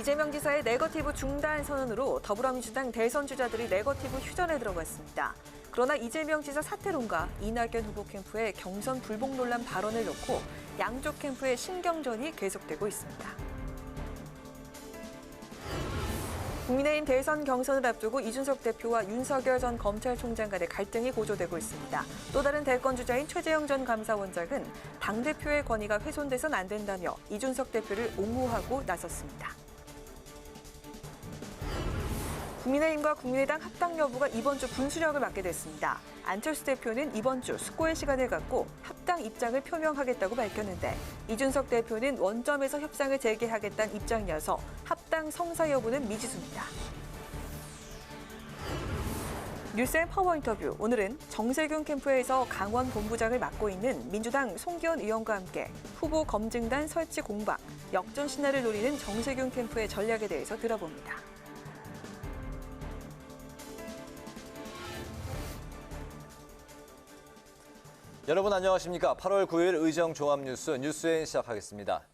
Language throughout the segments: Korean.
이재명 지사의 네거티브 중단 선언으로 더불어민주당 대선 주자들이 네거티브 휴전에 들어갔습니다. 그러나 이재명 지사 사퇴론과 이낙연 후보 캠프의 경선 불복 논란 발언을 놓고 양쪽 캠프의 신경전이 계속되고 있습니다. 국민의힘 대선 경선을 앞두고 이준석 대표와 윤석열 전 검찰총장 간의 갈등이 고조되고 있습니다. 또 다른 대권 주자인 최재형 전 감사원장은 당대표의 권위가 훼손돼선 안 된다며 이준석 대표를 옹호하고 나섰습니다. 국민의힘과 국민의당 합당 여부가 이번 주 분수령을 맞게 됐습니다. 안철수 대표는 이번 주 숙고의 시간을 갖고 합당 입장을 표명하겠다고 밝혔는데 이준석 대표는 원점에서 협상을 재개하겠다는 입장이어서 합당 성사 여부는 미지수입니다. 뉴스앤 파워 인터뷰. 오늘은 정세균 캠프에서 강원 본부장을 맡고 있는 민주당 송기현 의원과 함께 후보 검증단 설치 공방, 역전 신화를 노리는 정세균 캠프의 전략에 대해서 들어봅니다. 여러분 안녕하십니까? 8월 9일 의정 종합뉴스 뉴스엔 시작하겠습니다.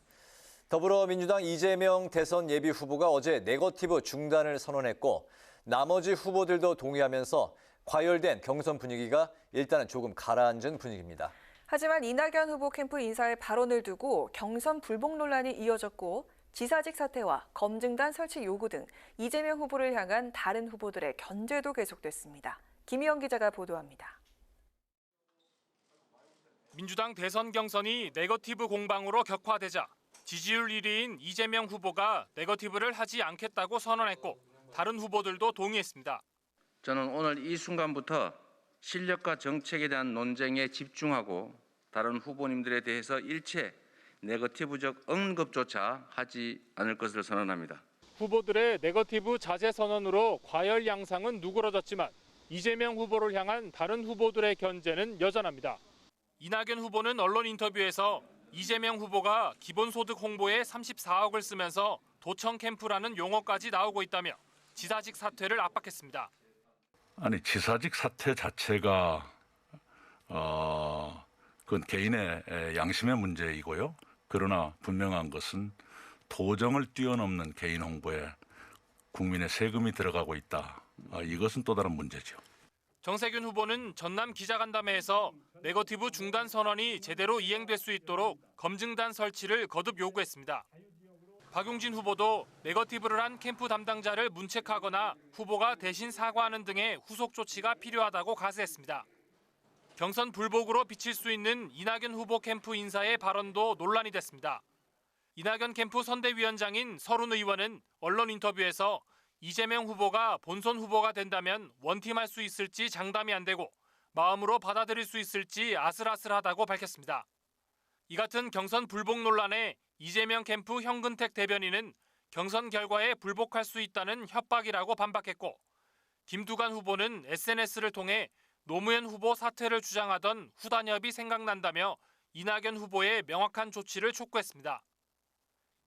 더불어민주당 이재명 대선 예비 후보가 어제 네거티브 중단을 선언했고 나머지 후보들도 동의하면서 과열된 경선 분위기가 일단은 조금 가라앉은 분위기입니다. 하지만 이낙연 후보 캠프 인사의 발언을 두고 경선 불복 논란이 이어졌고 지사직 사퇴와 검증단 설치 요구 등 이재명 후보를 향한 다른 후보들의 견제도 계속됐습니다. 김희영 기자가 보도합니다. 민주당 대선 경선이 네거티브 공방으로 격화되자 지지율 1위인 이재명 후보가 네거티브를 하지 않겠다고 선언했고 다른 후보들도 동의했습니다. 저는 오늘 이 순간부터 실력과 정책에 대한 논쟁에 집중하고 다른 후보님들에 대해서 일체 네거티브적 언급조차 하지 않을 것을 선언합니다. 후보들의 네거티브 자제 선언으로 과열 양상은 누그러졌지만 이재명 후보를 향한 다른 후보들의 견제는 여전합니다. 이낙연 후보는 언론 인터뷰에서 이재명 후보가 기본소득 홍보에 34억을 쓰면서 도청 캠프라는 용어까지 나오고 있다며 지사직 사퇴를 압박했습니다. 아니 지사직 사퇴 자체가 그건 개인의 양심의 문제이고요. 그러나 분명한 것은 도정을 뛰어넘는 개인 홍보에 국민의 세금이 들어가고 있다. 이것은 또 다른 문제죠. 정세균 후보는 전남 기자간담회에서 네거티브 중단 선언이 제대로 이행될 수 있도록 검증단 설치를 거듭 요구했습니다. 박용진 후보도 네거티브를 한 캠프 담당자를 문책하거나 후보가 대신 사과하는 등의 후속 조치가 필요하다고 가세했습니다. 경선 불복으로 비칠 수 있는 이낙연 후보 캠프 인사의 발언도 논란이 됐습니다. 이낙연 캠프 선대위원장인 서른 의원은 언론 인터뷰에서 이재명 후보가 본선 후보가 된다면 원팀할 수 있을지 장담이 안 되고 마음으로 받아들일 수 있을지 아슬아슬하다고 밝혔습니다. 이 같은 경선 불복 논란에 이재명 캠프 현근택 대변인은 경선 결과에 불복할 수 있다는 협박이라고 반박했고 김두관 후보는 SNS를 통해 노무현 후보 사퇴를 주장하던 후단협이 생각난다며 이낙연 후보의 명확한 조치를 촉구했습니다.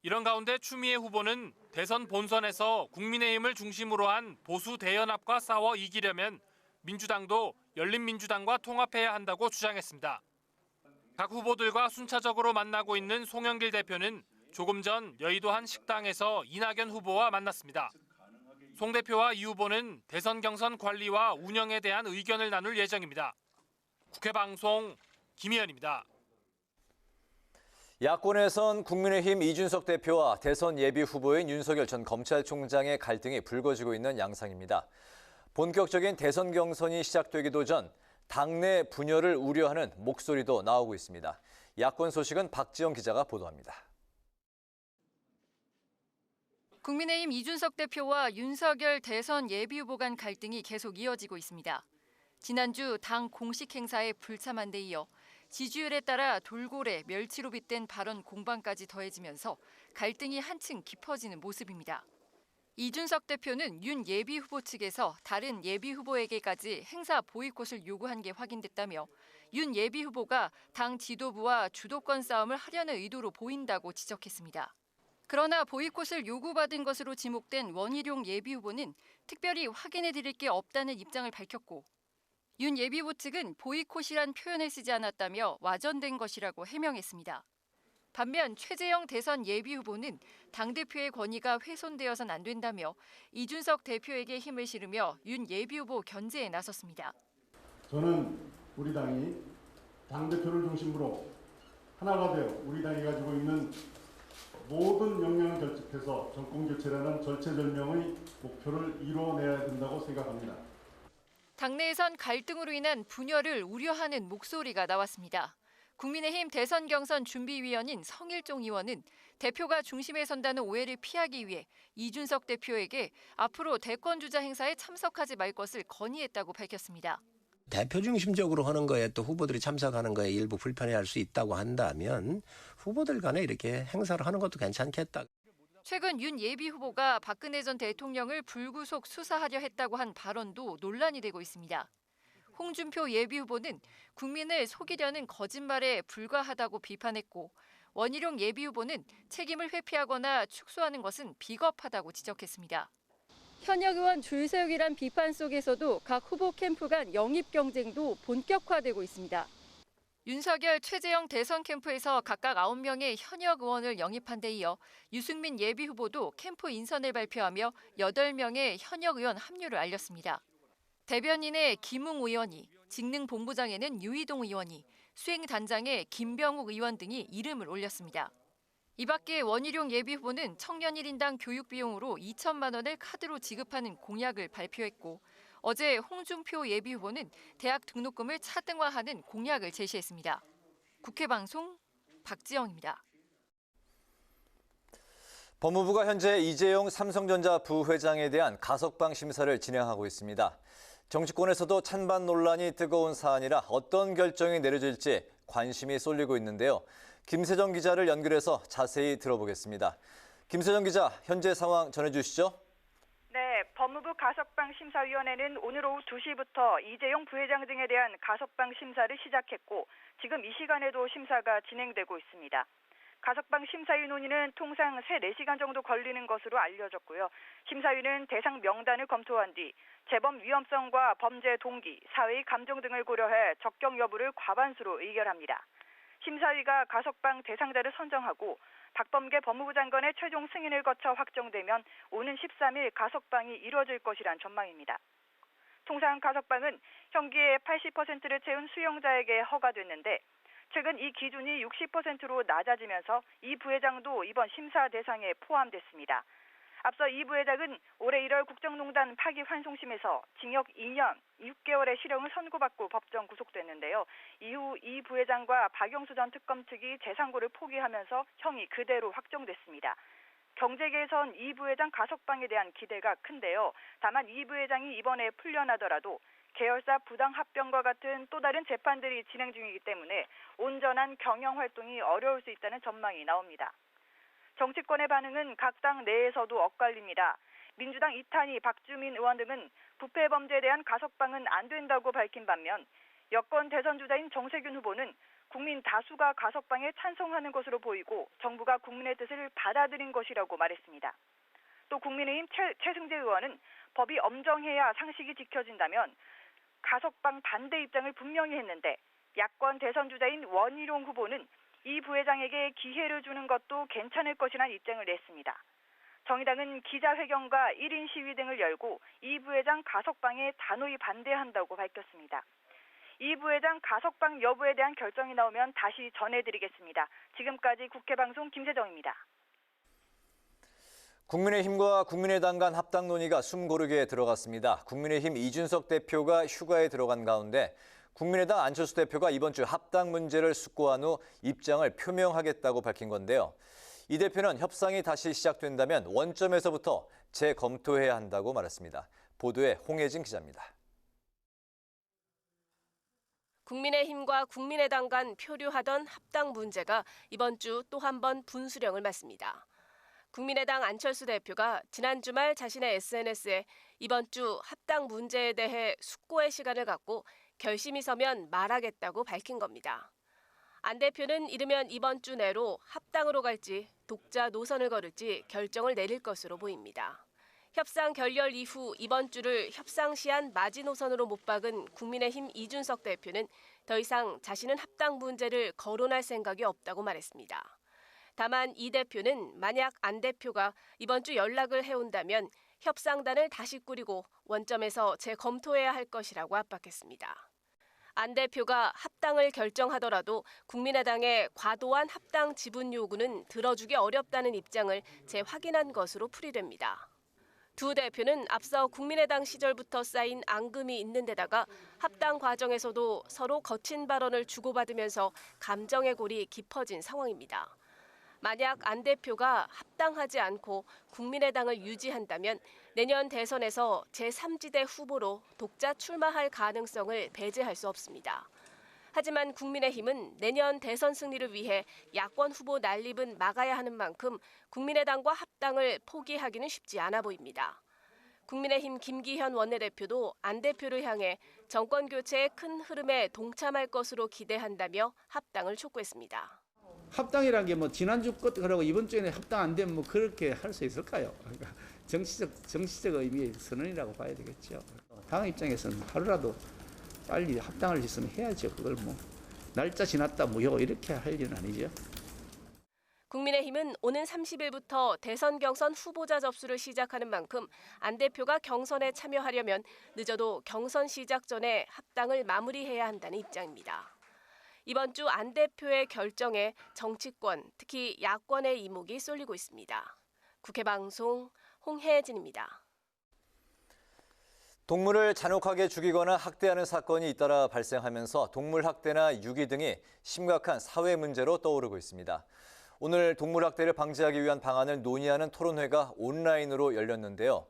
이런 가운데 추미애 후보는 대선 본선에서 국민의힘을 중심으로 한 보수 대연합과 싸워 이기려면 민주당도 열린민주당과 통합해야 한다고 주장했습니다. 각 후보들과 순차적으로 만나고 있는 송영길 대표는 조금 전 여의도 한 식당에서 이낙연 후보와 만났습니다. 송 대표와 이 후보는 대선 경선 관리와 운영에 대한 의견을 나눌 예정입니다. 국회방송 김희연입니다. 야권에선 국민의힘 이준석 대표와 대선 예비 후보인 윤석열 전 검찰총장의 갈등이 불거지고 있는 양상입니다. 본격적인 대선 경선이 시작되기도 전 당내 분열을 우려하는 목소리도 나오고 있습니다. 야권 소식은 박지영 기자가 보도합니다. 국민의힘 이준석 대표와 윤석열 대선 예비후보 간 갈등이 계속 이어지고 있습니다. 지난주 당 공식 행사에 불참한 데 이어 지지율에 따라 돌고래, 멸치로 빗댄 발언 공방까지 더해지면서 갈등이 한층 깊어지는 모습입니다. 이준석 대표는 윤 예비후보 측에서 다른 예비후보에게까지 행사 보이콧을 요구한 게 확인됐다며 윤 예비후보가 당 지도부와 주도권 싸움을 하려는 의도로 보인다고 지적했습니다. 그러나 보이콧을 요구받은 것으로 지목된 원희룡 예비후보는 특별히 확인해드릴 게 없다는 입장을 밝혔고 윤 예비후보 측은 보이콧이란 표현을 쓰지 않았다며 와전된 것이라고 해명했습니다. 반면 최재형 대선 예비후보는 당대표의 권위가 훼손되어선 안 된다며 이준석 대표에게 힘을 실으며 윤 예비후보 견제에 나섰습니다. 저는 우리 당이 당대표를 중심으로 하나가 되어 우리 당이 가지고 있는 모든 역량을 결집해서 정권교체라는 절체절명의 목표를 이뤄내야 된다고 생각합니다. 당내에선 갈등으로 인한 분열을 우려하는 목소리가 나왔습니다. 국민의힘 대선 경선 준비위원인 성일종 의원은 대표가 중심에 선다는 오해를 피하기 위해 이준석 대표에게 앞으로 대권주자 행사에 참석하지 말 것을 건의했다고 밝혔습니다. 대표 중심적으로 하는 거에 또 후보들이 참석하는 거에 일부 불편해할 수 있다고 한다면 후보들 간에 이렇게 행사를 하는 것도 괜찮겠다. 최근 윤 예비후보가 박근혜 전 대통령을 불구속 수사하려 했다고 한 발언도 논란이 되고 있습니다. 홍준표 예비후보는 국민을 속이려는 거짓말에 불과하다고 비판했고 원희룡 예비후보는 책임을 회피하거나 축소하는 것은 비겁하다고 지적했습니다. 현역 의원 줄 세우기란 비판 속에서도 각 후보 캠프 간 영입 경쟁도 본격화되고 있습니다. 윤석열, 최재형 대선 캠프에서 각각 9명의 현역 의원을 영입한 데 이어 유승민 예비후보도 캠프 인선을 발표하며 8명의 현역 의원 합류를 알렸습니다. 대변인의 김웅 의원이, 직능본부장에는 유희동 의원이, 수행단장에 김병욱 의원 등이 이름을 올렸습니다. 이 밖에 원희룡 예비후보는 청년 1인당 교육 비용으로 2천만 원을 카드로 지급하는 공약을 발표했고 어제 홍준표 예비후보는 대학 등록금을 차등화하는 공약을 제시했습니다. 국회방송 박지영입니다. 법무부가 현재 이재용 삼성전자 부회장에 대한 가석방 심사를 진행하고 있습니다. 정치권에서도 찬반 논란이 뜨거운 사안이라 어떤 결정이 내려질지 관심이 쏠리고 있는데요. 김세정 기자를 연결해서 자세히 들어보겠습니다. 김세정 기자, 현재 상황 전해주시죠. 네, 법무부 가석방 심사위원회는 오늘 오후 2시부터 이재용 부회장 등에 대한 가석방 심사를 시작했고 지금 이 시간에도 심사가 진행되고 있습니다. 가석방 심사위 논의는 통상 3-4시간 정도 걸리는 것으로 알려졌고요. 심사위는 대상 명단을 검토한 뒤 재범 위험성과 범죄 동기, 사회의 감정 등을 고려해 적격 여부를 과반수로 의결합니다. 심사위가 가석방 대상자를 선정하고 박범계 법무부 장관의 최종 승인을 거쳐 확정되면 오는 13일 가석방이 이루어질 것이란 전망입니다. 통상 가석방은 형기의 80%를 채운 수용자에게 허가됐는데 최근 이 기준이 60%로 낮아지면서 이 부회장도 이번 심사 대상에 포함됐습니다. 앞서 이 부회장은 올해 1월 국정농단 파기환송심에서 징역 2년 6개월의 실형을 선고받고 법정 구속됐는데요. 이후 이 부회장과 박영수 전 특검 측이 재상고를 포기하면서 형이 그대로 확정됐습니다. 경제계에선 이 부회장 가석방에 대한 기대가 큰데요. 다만 이 부회장이 이번에 풀려나더라도 계열사 부당합병과 같은 또 다른 재판들이 진행 중이기 때문에 온전한 경영활동이 어려울 수 있다는 전망이 나옵니다. 정치권의 반응은 각 당 내에서도 엇갈립니다. 민주당 이탄희, 박주민 의원 등은 부패 범죄에 대한 가석방은 안 된다고 밝힌 반면 여권 대선 주자인 정세균 후보는 국민 다수가 가석방에 찬성하는 것으로 보이고 정부가 국민의 뜻을 받아들인 것이라고 말했습니다. 또 국민의힘 최승재 의원은 법이 엄정해야 상식이 지켜진다면 가석방 반대 입장을 분명히 했는데 야권 대선 주자인 원희룡 후보는 이 부회장에게 기회를 주는 것도 괜찮을 것이라는 입장을 냈습니다. 정의당은 기자회견과 1인 시위 등을 열고 이 부회장 가석방에 단호히 반대한다고 밝혔습니다. 이 부회장 가석방 여부에 대한 결정이 나오면 다시 전해드리겠습니다. 지금까지 국회방송 김세정입니다. 국민의힘과 국민의당 간 합당 논의가 숨고르게 들어갔습니다. 국민의힘 이준석 대표가 휴가에 들어간 가운데 국민의당 안철수 대표가 이번 주 합당 문제를 숙고한 후 입장을 표명하겠다고 밝힌 건데요. 이 대표는 협상이 다시 시작된다면 원점에서부터 재검토해야 한다고 말했습니다. 보도에 홍혜진 기자입니다. 국민의힘과 국민의당 간 표류하던 합당 문제가 이번 주 또 한 번 분수령을 맞습니다. 국민의당 안철수 대표가 지난 주말 자신의 SNS에 이번 주 합당 문제에 대해 숙고의 시간을 갖고 결심이 서면 말하겠다고 밝힌 겁니다. 안 대표는 이르면 이번 주 내로 합당으로 갈지 독자 노선을 걸을지 결정을 내릴 것으로 보입니다. 협상 결렬 이후 이번 주를 협상 시한 마지노선으로 못 박은 국민의힘 이준석 대표는 더 이상 자신은 합당 문제를 거론할 생각이 없다고 말했습니다. 다만 이 대표는 만약 안 대표가 이번 주 연락을 해온다면 협상단을 다시 꾸리고 원점에서 재검토해야 할 것이라고 압박했습니다. 안 대표가 합당을 결정하더라도 국민의당의 과도한 합당 지분 요구는 들어주기 어렵다는 입장을 재확인한 것으로 풀이됩니다. 두 대표는 앞서 국민의당 시절부터 쌓인 앙금이 있는 데다가 합당 과정에서도 서로 거친 발언을 주고받으면서 감정의 골이 깊어진 상황입니다. 만약 안 대표가 합당하지 않고 국민의당을 유지한다면 내년 대선에서 제3지대 후보로 독자 출마할 가능성을 배제할 수 없습니다. 하지만 국민의힘은 내년 대선 승리를 위해 야권 후보 난립은 막아야 하는 만큼 국민의당과 합당을 포기하기는 쉽지 않아 보입니다. 국민의힘 김기현 원내대표도 안 대표를 향해 정권 교체의 큰 흐름에 동참할 것으로 기대한다며 합당을 촉구했습니다. 합당이라는 게 뭐 지난주 것하고 이번 주에는 합당 안 되면 뭐 그렇게 할 수 있을까요? 그러니까 정치적 의미의 선언이라고 봐야 되겠죠. 당 입장에서는 하루라도 빨리 합당을 했으면 해야죠. 그걸 뭐 날짜 지났다 무효 이렇게 할 일은 아니죠. 국민의힘은 오는 30일부터 대선 경선 후보자 접수를 시작하는 만큼 안 대표가 경선에 참여하려면 늦어도 경선 시작 전에 합당을 마무리해야 한다는 입장입니다. 이번 주 안 대표의 결정에 정치권, 특히 야권의 이목이 쏠리고 있습니다. 국회방송 홍혜진입니다. 동물을 잔혹하게 죽이거나 학대하는 사건이 잇따라 발생하면서 동물 학대나 유기 등이 심각한 사회 문제로 떠오르고 있습니다. 오늘 동물 학대를 방지하기 위한 방안을 논의하는 토론회가 온라인으로 열렸는데요.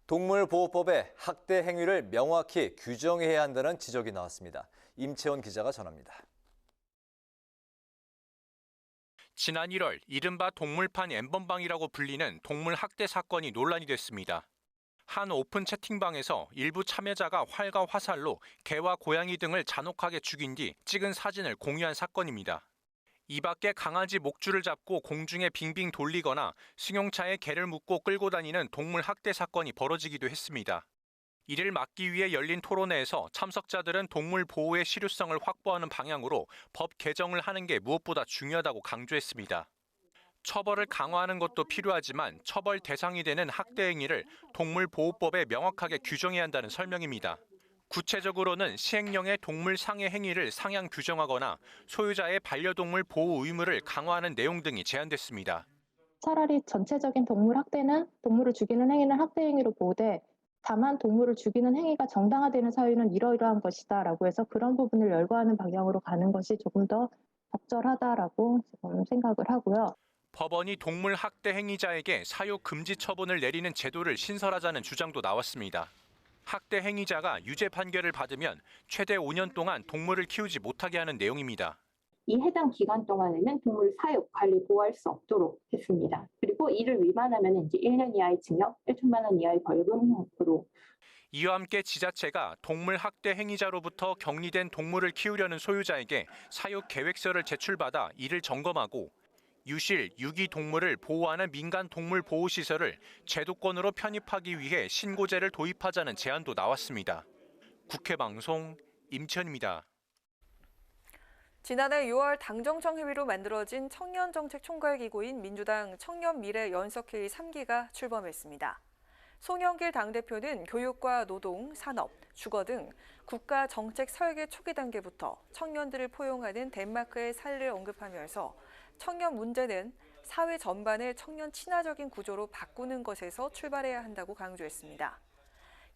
동물보호법에 학대 행위를 명확히 규정해야 한다는 지적이 나왔습니다. 임채원 기자가 전합니다. 지난 1월 이른바 동물판 엠번방이라고 불리는 동물 학대 사건이 논란이 됐습니다. 한 오픈 채팅방에서 일부 참여자가 활과 화살로 개와 고양이 등을 잔혹하게 죽인 뒤 찍은 사진을 공유한 사건입니다. 이 밖에 강아지 목줄을 잡고 공중에 빙빙 돌리거나 승용차에 개를 묶고 끌고 다니는 동물 학대 사건이 벌어지기도 했습니다. 이를 막기 위해 열린 토론회에서 참석자들은 동물 보호의 실효성을 확보하는 방향으로 법 개정을 하는 게 무엇보다 중요하다고 강조했습니다. 처벌을 강화하는 것도 필요하지만 처벌 대상이 되는 학대 행위를 동물보호법에 명확하게 규정해야 한다는 설명입니다. 구체적으로는 시행령의 동물 상해 행위를 상향 규정하거나 소유자의 반려동물 보호 의무를 강화하는 내용 등이 제안됐습니다. 차라리 전체적인 동물 학대는 동물을 죽이는 행위는 학대 행위로 보되 다만 동물을 죽이는 행위가 정당화되는 사유는 이러이러한 것이다라고 해서 그런 부분을 열거하는 방향으로 가는 것이 조금 더 적절하다라고 지금 생각을 하고요. 법원이 동물 학대 행위자에게 사유 금지 처분을 내리는 제도를 신설하자는 주장도 나왔습니다. 학대 행위자가 유죄 판결을 받으면 최대 5년 동안 동물을 키우지 못하게 하는 내용입니다. 이 해당 기간 동안에는 동물 사육, 관리, 보호할 수 없도록 했습니다. 그리고 이를 위반하면 이제 1년 이하의 징역, 1천만 원 이하의 벌금형으로. 이와 함께 지자체가 동물 학대 행위자로부터 격리된 동물을 키우려는 소유자에게 사육 계획서를 제출받아 이를 점검하고 유실, 유기 동물을 보호하는 민간 동물 보호 시설을 제도권으로 편입하기 위해 신고제를 도입하자는 제안도 나왔습니다. 국회방송 임채원입니다. 지난해 6월 당정청회의로 만들어진 청년정책총괄기구인 민주당 청년미래연석회의 3기가 출범했습니다. 송영길 당대표는 교육과 노동, 산업, 주거 등 국가 정책 설계 초기 단계부터 청년들을 포용하는 덴마크의 사례를 언급하면서 청년 문제는 사회 전반을 청년 친화적인 구조로 바꾸는 것에서 출발해야 한다고 강조했습니다.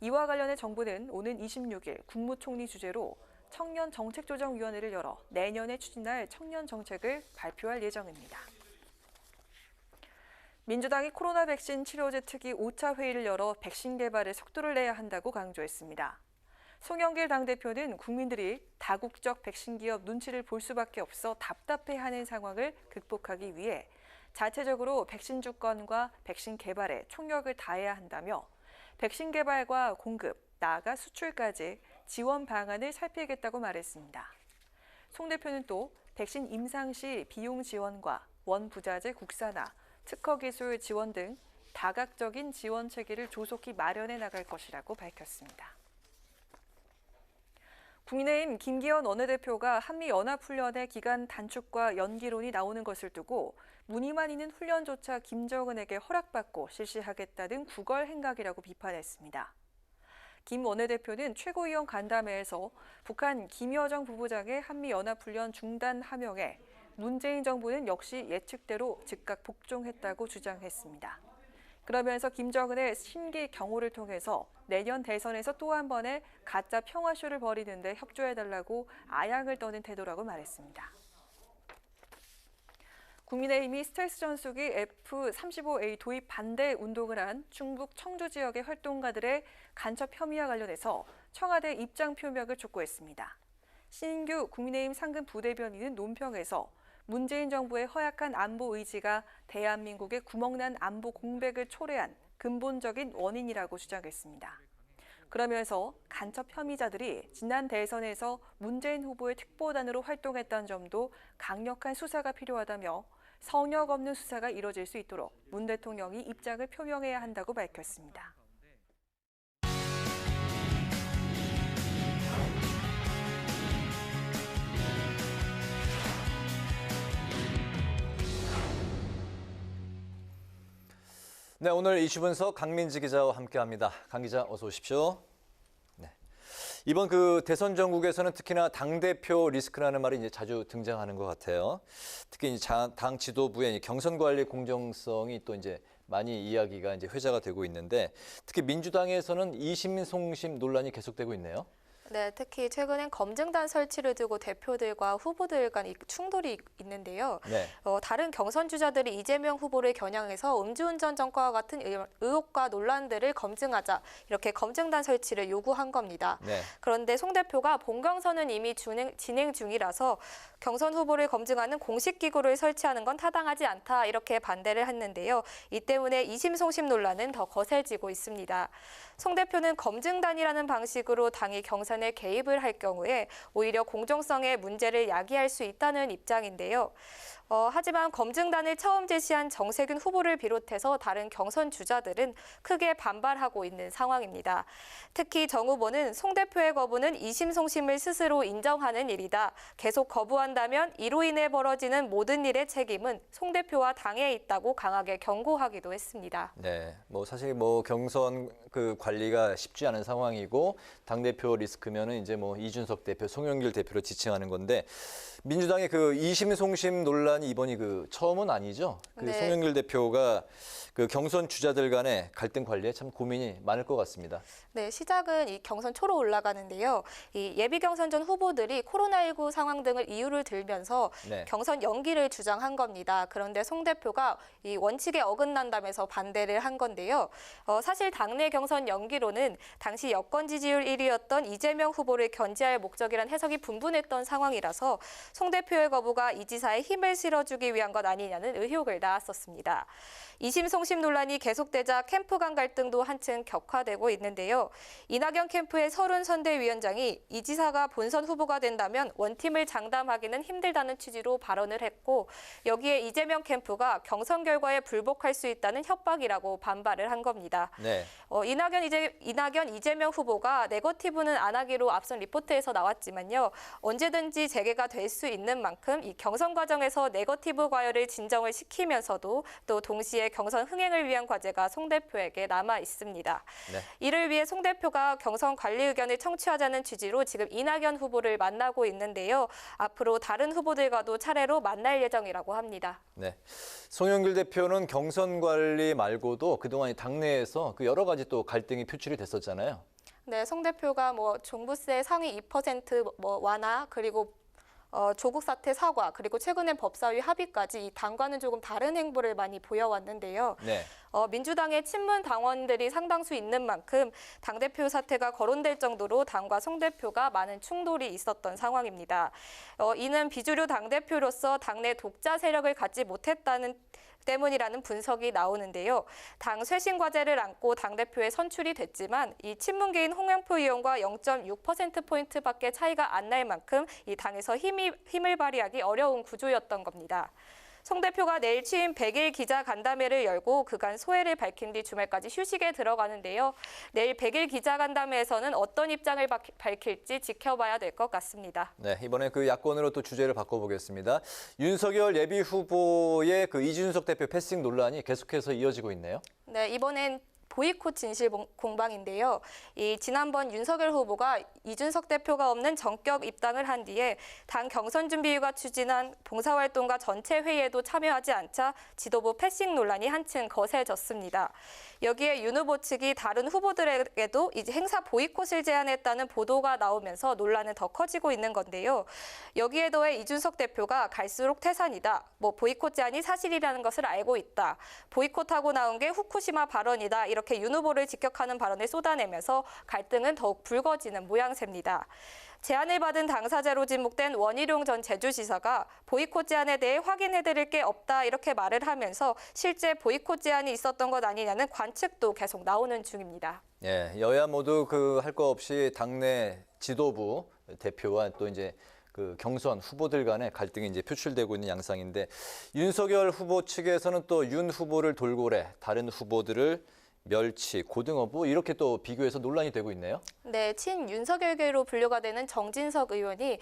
이와 관련해 정부는 오는 26일 국무총리 주재로 청년정책조정위원회를 열어 내년에 추진할 청년정책을 발표할 예정입니다. 민주당이 코로나 백신 치료제 특위 5차 회의를 열어 백신 개발에 속도를 내야 한다고 강조했습니다. 송영길 당대표는 국민들이 다국적 백신 기업 눈치를 볼 수밖에 없어 답답해하는 상황을 극복하기 위해 자체적으로 백신 주권과 백신 개발에 총력을 다해야 한다며 백신 개발과 공급, 나아가 수출까지 지원 방안을 살피겠다고 말했습니다. 송 대표는 또 백신 임상 시 비용 지원과 원부자재 국산화, 특허 기술 지원 등 다각적인 지원 체계를 조속히 마련해 나갈 것이라고 밝혔습니다. 국민의힘 김기현 원내대표가 한미연합훈련의 기간 단축과 연기론이 나오는 것을 두고 무늬만 있는 훈련조차 김정은에게 허락받고 실시하겠다는 구걸 행각이라고 비판했습니다. 김 원내대표는 최고위원 간담회에서 북한 김여정 부부장의 한미연합훈련 중단 하명에 문재인 정부는 역시 예측대로 즉각 복종했다고 주장했습니다. 그러면서 김정은의 신기 경호를 통해서 내년 대선에서 또 한 번의 가짜 평화쇼를 벌이는 데 협조해달라고 아양을 떠는 태도라고 말했습니다. 국민의힘이 스텔스 전투기 F-35A 도입 반대 운동을 한 충북 청주 지역의 활동가들의 간첩 혐의와 관련해서 청와대 입장 표명을 촉구했습니다. 신인규 국민의힘 상근 부대변인은 논평에서 문재인 정부의 허약한 안보 의지가 대한민국의 구멍난 안보 공백을 초래한 근본적인 원인이라고 주장했습니다. 그러면서 간첩 혐의자들이 지난 대선에서 문재인 후보의 특보단으로 활동했다는 점도 강력한 수사가 필요하다며 성역 없는 수사가 이뤄질 수 있도록 문 대통령이 입장을 표명해야 한다고 밝혔습니다. 네, 오늘 이슈 분석 강민지 기자와 함께합니다. 강 기자 어서 오십시오. 네. 이번 대선 전국에서는 특히나 당대표 리스크라는 말이 이제 자주 등장하는 것 같아요. 특히 이제 당 지도부의 경선 관리 공정성이 또 이제 많이 이야기가 이제 회자가 되고 있는데 특히 민주당에서는 이심송심 논란이 계속되고 있네요. 네, 특히 최근엔 검증단 설치를 두고 대표들과 후보들 간 충돌이 있는데요. 네. 다른 경선 주자들이 이재명 후보를 겨냥해서 음주운전 전과와 같은 의혹과 논란들을 검증하자 이렇게 검증단 설치를 요구한 겁니다. 네. 그런데 송 대표가 본경선은 이미 진행 중이라서 경선 후보를 검증하는 공식 기구를 설치하는 건 타당하지 않다 이렇게 반대를 했는데요. 이 때문에 이심송심 논란은 더 거세지고 있습니다. 송 대표는 검증단이라는 방식으로 당이 경선에 개입을 할 경우에 오히려 공정성에 문제를 야기할 수 있다는 입장인데요. 하지만 검증단을 처음 제시한 정세균 후보를 비롯해서 다른 경선 주자들은 크게 반발하고 있는 상황입니다. 특히 정 후보는 송 대표의 거부는 이심송심을 스스로 인정하는 일이다. 계속 거부한다면 이로 인해 벌어지는 모든 일의 책임은 송 대표와 당에 있다고 강하게 경고하기도 했습니다. 네, 사실 경선 관리가 쉽지 않은 상황이고 당대표 리스크면은 이제 이준석 대표, 송영길 대표를 지칭하는 건데 민주당의 이심송심 논란이 이번이 처음은 아니죠. 네. 송영길 대표가 경선 주자들 간의 갈등 관리에 참 고민이 많을 것 같습니다. 네, 시작은 이 경선 초로 올라가는데요. 이 예비 경선 전 후보들이 코로나19 상황 등을 이유를 들면서 네. 경선 연기를 주장한 겁니다. 그런데 송 대표가 이 원칙에 어긋난다면서 반대를 한 건데요. 사실 당내 경선 연기로는 당시 여권 지지율 1위였던 이재명 후보를 견제할 목적이란 해석이 분분했던 상황이라서 송 대표의 거부가 이 지사에 힘을 실어주기 위한 것 아니냐는 의혹을 낳았었습니다. 이심송심 논란이 계속되자 캠프 간 갈등도 한층 격화되고 있는데요. 이낙연 캠프의 서른 선대위원장이 이 지사가 본선 후보가 된다면 원팀을 장담하기는 힘들다는 취지로 발언을 했고 여기에 이재명 캠프가 경선 결과에 불복할 수 있다는 협박이라고 반발을 한 겁니다. 네. 이낙연, 이재명 후보가 네거티브는 안 하기로 앞선 리포트에서 나왔지만요. 언제든지 재개가 될 수 있는 만큼 이 경선 과정에서 네거티브 과열을 진정을 시키면서도 또 동시에 경선 흥행을 위한 과제가 송 대표에게 남아 있습니다. 네. 이를 위해 송 대표가 경선 관리 의견을 청취하자는 취지로 지금 이낙연 후보를 만나고 있는데요. 앞으로 다른 후보들과도 차례로 만날 예정이라고 합니다. 네. 송영길 대표는 경선 관리 말고도 그동안 당내에서 여러 가지 또 갈등이 표출이 됐었잖아요. 네, 송 대표가 종부세 상위 2% 완화 그리고 조국 사태 사과 그리고 최근엔 법사위 합의까지 이 당과는 조금 다른 행보를 많이 보여왔는데요. 네. 민주당의 친문 당원들이 상당수 있는 만큼 당대표 사태가 거론될 정도로 당과 송 대표가 많은 충돌이 있었던 상황입니다. 이는 비주류 당대표로서 당내 독자 세력을 갖지 못했다는 때문이라는 분석이 나오는데요. 당 쇄신 과제를 안고 당대표에 선출이 됐지만 이 친문계인 홍영표 의원과 0.6%포인트밖에 차이가 안 날 만큼 이 당에서 힘을 발휘하기 어려운 구조였던 겁니다. 송 대표가 내일 취임 100일 기자간담회를 열고 그간 소회를 밝힌 뒤 주말까지 휴식에 들어가는데요. 내일 100일 기자간담회에서는 어떤 입장을 밝힐지 지켜봐야 될 것 같습니다. 네, 이번에 그 야권으로 또 주제를 바꿔보겠습니다. 윤석열 예비 후보의 그 이준석 대표 패싱 논란이 계속해서 이어지고 있네요. 네, 이번엔 보이콧 진실 공방인데요. 지난번 윤석열 후보가 이준석 대표가 없는 전격 입당을 한 뒤에 당 경선준비위가 추진한 봉사활동과 전체 회의에도 참여하지 않자 지도부 패싱 논란이 한층 거세졌습니다. 여기에 윤 후보 측이 다른 후보들에게도 이제 행사 보이콧을 제안했다는 보도가 나오면서 논란은 더 커지고 있는 건데요. 여기에 더해 이준석 대표가 갈수록 태산이다. 보이콧 제안이 사실이라는 것을 알고 있다. 보이콧하고 나온 게 후쿠시마 발언이다. 이렇게 윤 후보를 직격하는 발언을 쏟아내면서 갈등은 더욱 불거지는 모양새입니다. 제안을 받은 당사자로 지목된 원희룡 전 제주지사가 보이콧 제안에 대해 확인해드릴 게 없다 이렇게 말을 하면서 실제 보이콧 제안이 있었던 것 아니냐는 관측도 계속 나오는 중입니다. 예, 여야 모두 그 할 거 없이 당내 지도부 대표와 또 이제 그 경선 후보들 간의 갈등이 이제 표출되고 있는 양상인데 윤석열 후보 측에서는 또 윤 후보를 돌고래, 다른 후보들을 멸치, 고등어부 이렇게 또 비교해서 논란이 되고 있네요. 네, 친윤석열계로 분류가 되는 정진석 의원이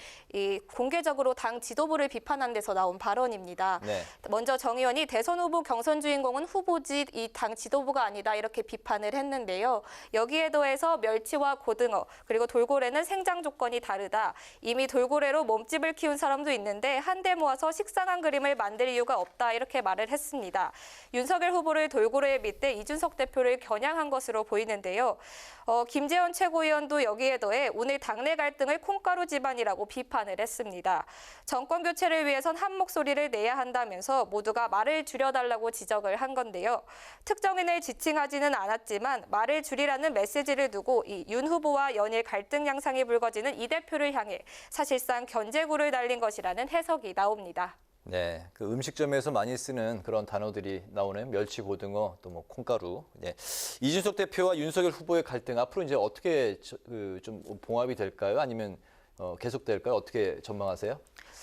공개적으로 당 지도부를 비판한 데서 나온 발언입니다. 네. 먼저 정 의원이 대선 후보 경선 주인공은 후보지 이 당 지도부가 아니다 이렇게 비판을 했는데요. 여기에 더해서 멸치와 고등어 그리고 돌고래는 생장 조건이 다르다. 이미 돌고래로 몸집을 키운 사람도 있는데 한데 모아서 식상한 그림을 만들 이유가 없다 이렇게 말을 했습니다. 윤석열 후보를 돌고래에 밑대 이준석 대표를 겨냥한 것으로 보이는데요. 김재원 최고위원도 여기에 더해 오늘 당내 갈등을 콩가루 집안이라고 비판을 했습니다. 정권 교체를 위해선 한 목소리를 내야 한다면서 모두가 말을 줄여달라고 지적을 한 건데요. 특정인을 지칭하지는 않았지만 말을 줄이라는 메시지를 두고 이 윤 후보와 연일 갈등 양상이 불거지는 이 대표를 향해 사실상 견제구를 날린 것이라는 해석이 나옵니다. 네, 그 음식점에서 많이 쓰는 그런 단어들이 나오는 멸치, 고등어, 또 뭐 콩가루. 네. 이준석 대표와 윤석열 후보의 갈등 앞으로 이제 어떻게 좀 봉합이 될까요? 아니면 계속될까요? 어떻게 전망하세요?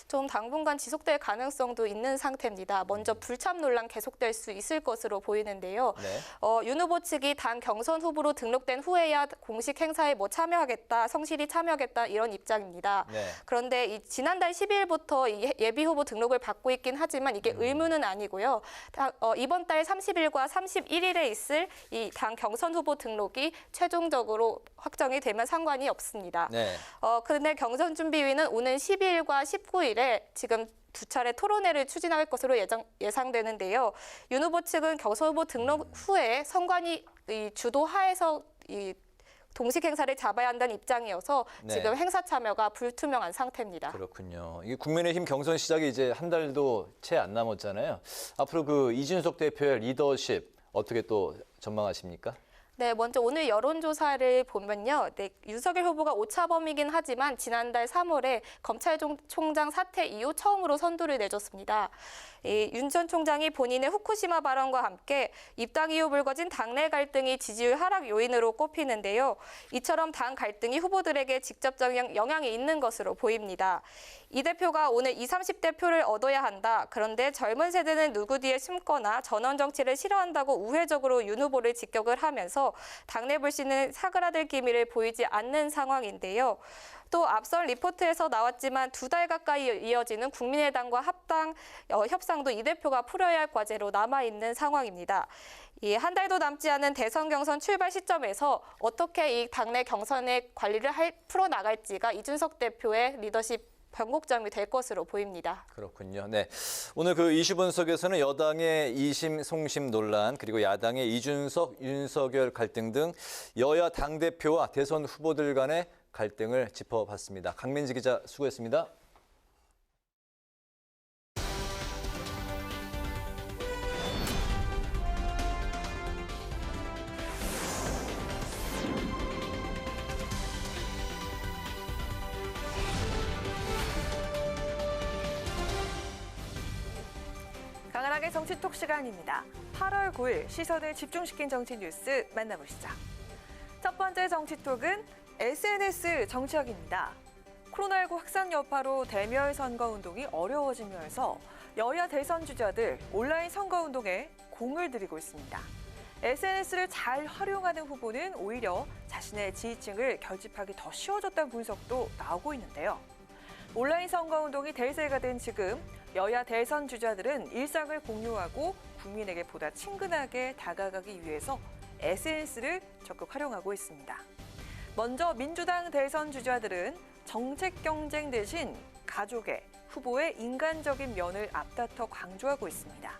좀 당분간 지속될 가능성도 있는 상태입니다. 먼저 불참 논란 계속될 수 있을 것으로 보이는데요. 네. 윤 후보 측이 당 경선 후보로 등록된 후에야 공식 행사에 참여하겠다, 성실히 참여하겠다 이런 입장입니다. 네. 그런데 지난달 12일부터 예비 후보 등록을 받고 있긴 하지만 이게 의무는 아니고요. 이번 달 30일과 31일에 있을 이 당 경선 후보 등록이 최종적으로 확정이 되면 상관이 없습니다. 네. 그런데 경선준비위는 오는 12일과 19일에 지금 두 차례 토론회를 추진할 것으로 예상되는데요. 윤 후보 측은 경선 후보 등록 후에 선관위 주도하에서 동식 행사를 잡아야 한다는 입장이어서 네. 지금 행사 참여가 불투명한 상태입니다. 그렇군요. 이게 국민의힘 경선 시작이 이제 한 달도 채 안 남았잖아요. 앞으로 그 이준석 대표의 리더십 어떻게 또 전망하십니까? 네, 먼저 오늘 여론조사를 보면요. 네, 윤석열 후보가 오차범위긴 하지만 지난달 3월에 검찰총장 사퇴 이후 처음으로 선두를 내줬습니다. 윤 전 총장이 본인의 후쿠시마 발언과 함께 입당 이후 불거진 당내 갈등이 지지율 하락 요인으로 꼽히는데요. 이처럼 당 갈등이 후보들에게 직접적인 영향이 있는 것으로 보입니다. 이 대표가 오늘 20, 30대 표를 얻어야 한다. 그런데 젊은 세대는 누구 뒤에 숨거나 전원 정치를 싫어한다고 우회적으로 윤 후보를 직격을 하면서 당내 불신은 사그라들 기미를 보이지 않는 상황인데요. 또 앞선 리포트에서 나왔지만 2달 가까이 이어지는 국민의당과 합당 협상도 이 대표가 풀어야 할 과제로 남아있는 상황입니다. 한 달도 남지 않은 대선 경선 출발 시점에서 어떻게 이 당내 경선의 관리를 풀어나갈지가 이준석 대표의 리더십 변곡점이 될 것으로 보입니다. 그렇군요. 네, 오늘 그 이슈 분석에서는 여당의 이심 송심 논란 그리고 야당의 이준석, 윤석열 갈등 등 여야 당대표와 대선 후보들 간의 갈등을 짚어봤습니다. 강민지 기자 수고했습니다. 강한하게 정치톡 시간입니다. 8월 9일 시선을 집중시킨 정치 뉴스 만나보시죠. 첫 번째 정치톡은 SNS 정치학입니다. 코로나19 확산 여파로 대멸 선거 운동이 어려워지면서 여야 대선 주자들 온라인 선거운동에 공을 들이고 있습니다. SNS를 잘 활용하는 후보는 오히려 자신의 지지층을 결집하기 더 쉬워졌다는 분석도 나오고 있는데요. 온라인 선거운동이 대세가 된 지금 여야 대선 주자들은 일상을 공유하고 국민에게 보다 친근하게 다가가기 위해서 SNS를 적극 활용하고 있습니다. 먼저 민주당 대선 주자들은 정책 경쟁 대신 가족의, 후보의 인간적인 면을 앞다퉈 강조하고 있습니다.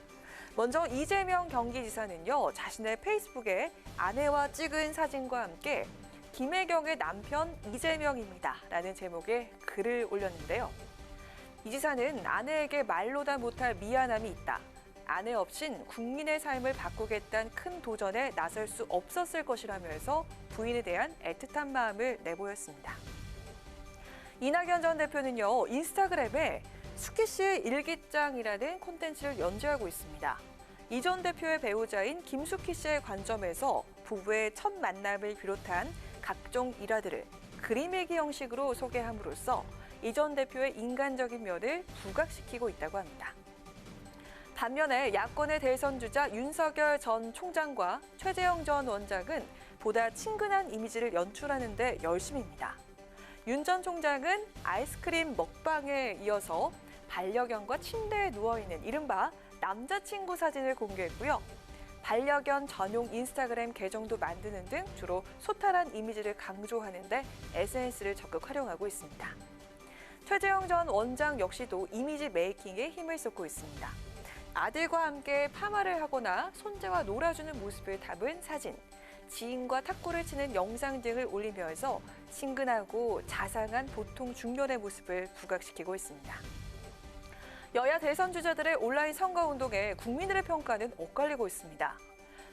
먼저 이재명 경기지사는요, 자신의 페이스북에 아내와 찍은 사진과 함께 김혜경의 남편 이재명입니다 라는 제목의 글을 올렸는데요. 이 지사는 아내에게 말로 다 못할 미안함이 있다. 아내 없인 국민의 삶을 바꾸겠다는 큰 도전에 나설 수 없었을 것이라면서 부인에 대한 애틋한 마음을 내보였습니다. 이낙연 전 대표는요, 인스타그램에 수키 씨의 일기장이라는 콘텐츠를 연재하고 있습니다. 이 전 대표의 배우자인 김수키 씨의 관점에서 부부의 첫 만남을 비롯한 각종 일화들을 그림일기 형식으로 소개함으로써 이 전 대표의 인간적인 면을 부각시키고 있다고 합니다. 반면에 야권의 대선 주자 윤석열 전 총장과 최재형 전 원장은 보다 친근한 이미지를 연출하는 데 열심입니다. 윤 전 총장은 아이스크림 먹방에 이어서 반려견과 침대에 누워있는 이른바 남자친구 사진을 공개했고요. 반려견 전용 인스타그램 계정도 만드는 등 주로 소탈한 이미지를 강조하는 데 SNS를 적극 활용하고 있습니다. 최재형 전 원장 역시도 이미지 메이킹에 힘을 쏟고 있습니다. 아들과 함께 파마를 하거나 손자와 놀아주는 모습을 담은 사진, 지인과 탁구를 치는 영상 등을 올리면서 친근하고 자상한 보통 중년의 모습을 부각시키고 있습니다. 여야 대선 주자들의 온라인 선거운동에 국민들의 평가는 엇갈리고 있습니다.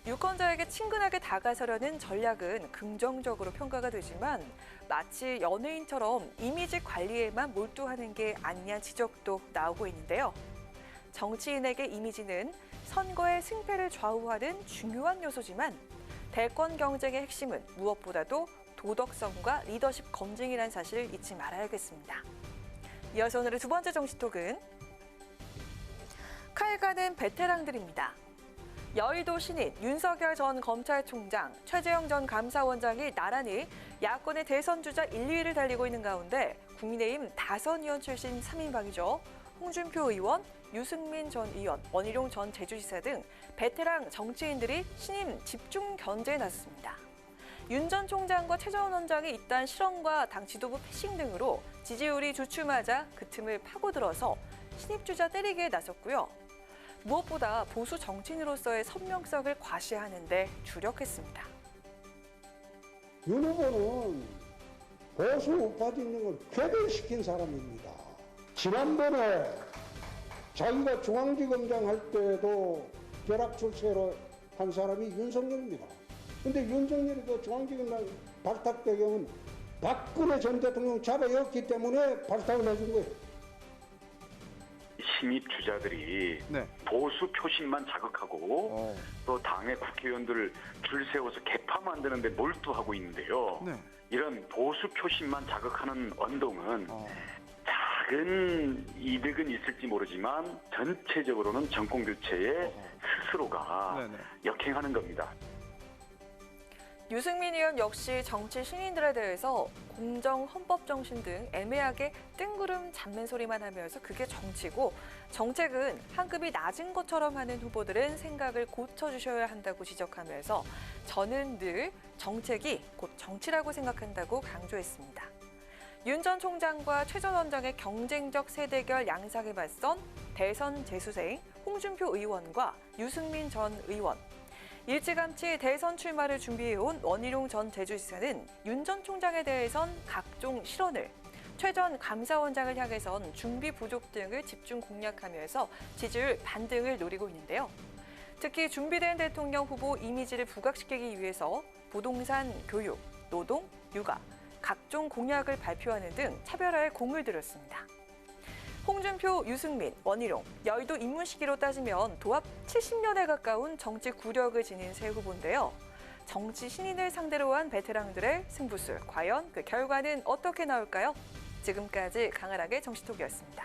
유권자에게 친근하게 다가서려는 전략은 긍정적으로 평가가 되지만 마치 연예인처럼 이미지 관리에만 몰두하는 게 아니냐는 지적도 나오고 있는데요. 정치인에게 이미지는 선거의 승패를 좌우하는 중요한 요소지만 대권 경쟁의 핵심은 무엇보다도 도덕성과 리더십 검증이라는 사실을 잊지 말아야겠습니다. 이어서 오늘의 두 번째 정치톡은 칼 가는 베테랑들입니다. 여의도 신인 윤석열 전 검찰총장, 최재형 전 감사원장이 나란히 야권의 대선 주자 1, 2위를 달리고 있는 가운데 국민의힘 다선 의원 출신 3인방이죠. 홍준표 의원, 유승민 전 의원, 원희룡 전 제주지사 등 베테랑 정치인들이 신임 집중 견제에 나섰습니다. 윤 전 총장과 최 전 원장이 잇단 실언과 당 지도부 패싱 등으로 지지율이 주춤하자 그 틈을 파고들어서 신입 주자 때리기에 나섰고요. 무엇보다 보수 정치인으로서의 선명성을 과시하는 데 주력했습니다. 윤 후보는 보수 우파 진영을 궤변시킨 사람입니다. 지난번에 자기가 중앙지검장 할 때도 벼락 출세로 한 사람이 윤석열입니다. 근데 윤석열이 그 중앙지검장 발탁 배경은 박근혜 전 대통령 잡아였기 때문에 발탁을 해준 거예요. 신입 주자들이 보수 표심만 자극하고 또 당의 국회의원들을 줄 세워서 개파 만드는 데 몰두하고 있는데요. 이런 보수 표심만 자극하는 언동은 작은 이득은 있을지 모르지만 전체적으로는 정권 교체에 스스로가 역행하는 겁니다. 유승민 의원 역시 정치 신인들에 대해서 공정, 헌법 정신 등 애매하게 뜬구름 잡는 소리만 하면서 그게 정치고 정책은 한 급이 낮은 것처럼 하는 후보들은 생각을 고쳐주셔야 한다고 지적하면서 저는 늘 정책이 곧 정치라고 생각한다고 강조했습니다. 윤 전 총장과 최 전 원장의 경쟁적 세대결 양상에 맞선 대선 재수생 홍준표 의원과 유승민 전 의원, 일찌감치 대선 출마를 준비해온 원희룡 전 제주지사는 윤 전 총장에 대해선 각종 실언을, 최 전 감사원장을 향해선 준비 부족 등을 집중 공략하면서 지지율 반등을 노리고 있는데요. 특히 준비된 대통령 후보 이미지를 부각시키기 위해서 부동산, 교육, 노동, 육아, 각종 공약을 발표하는 등 차별화에 공을 들였습니다. 홍준표, 유승민, 원희룡, 여의도 입문 시기로 따지면 도합 70년에 가까운 정치 구력을 지닌 세 후보인데요. 정치 신인을 상대로 한 베테랑들의 승부술, 과연 그 결과는 어떻게 나올까요? 지금까지 강하락의 정치톡이었습니다.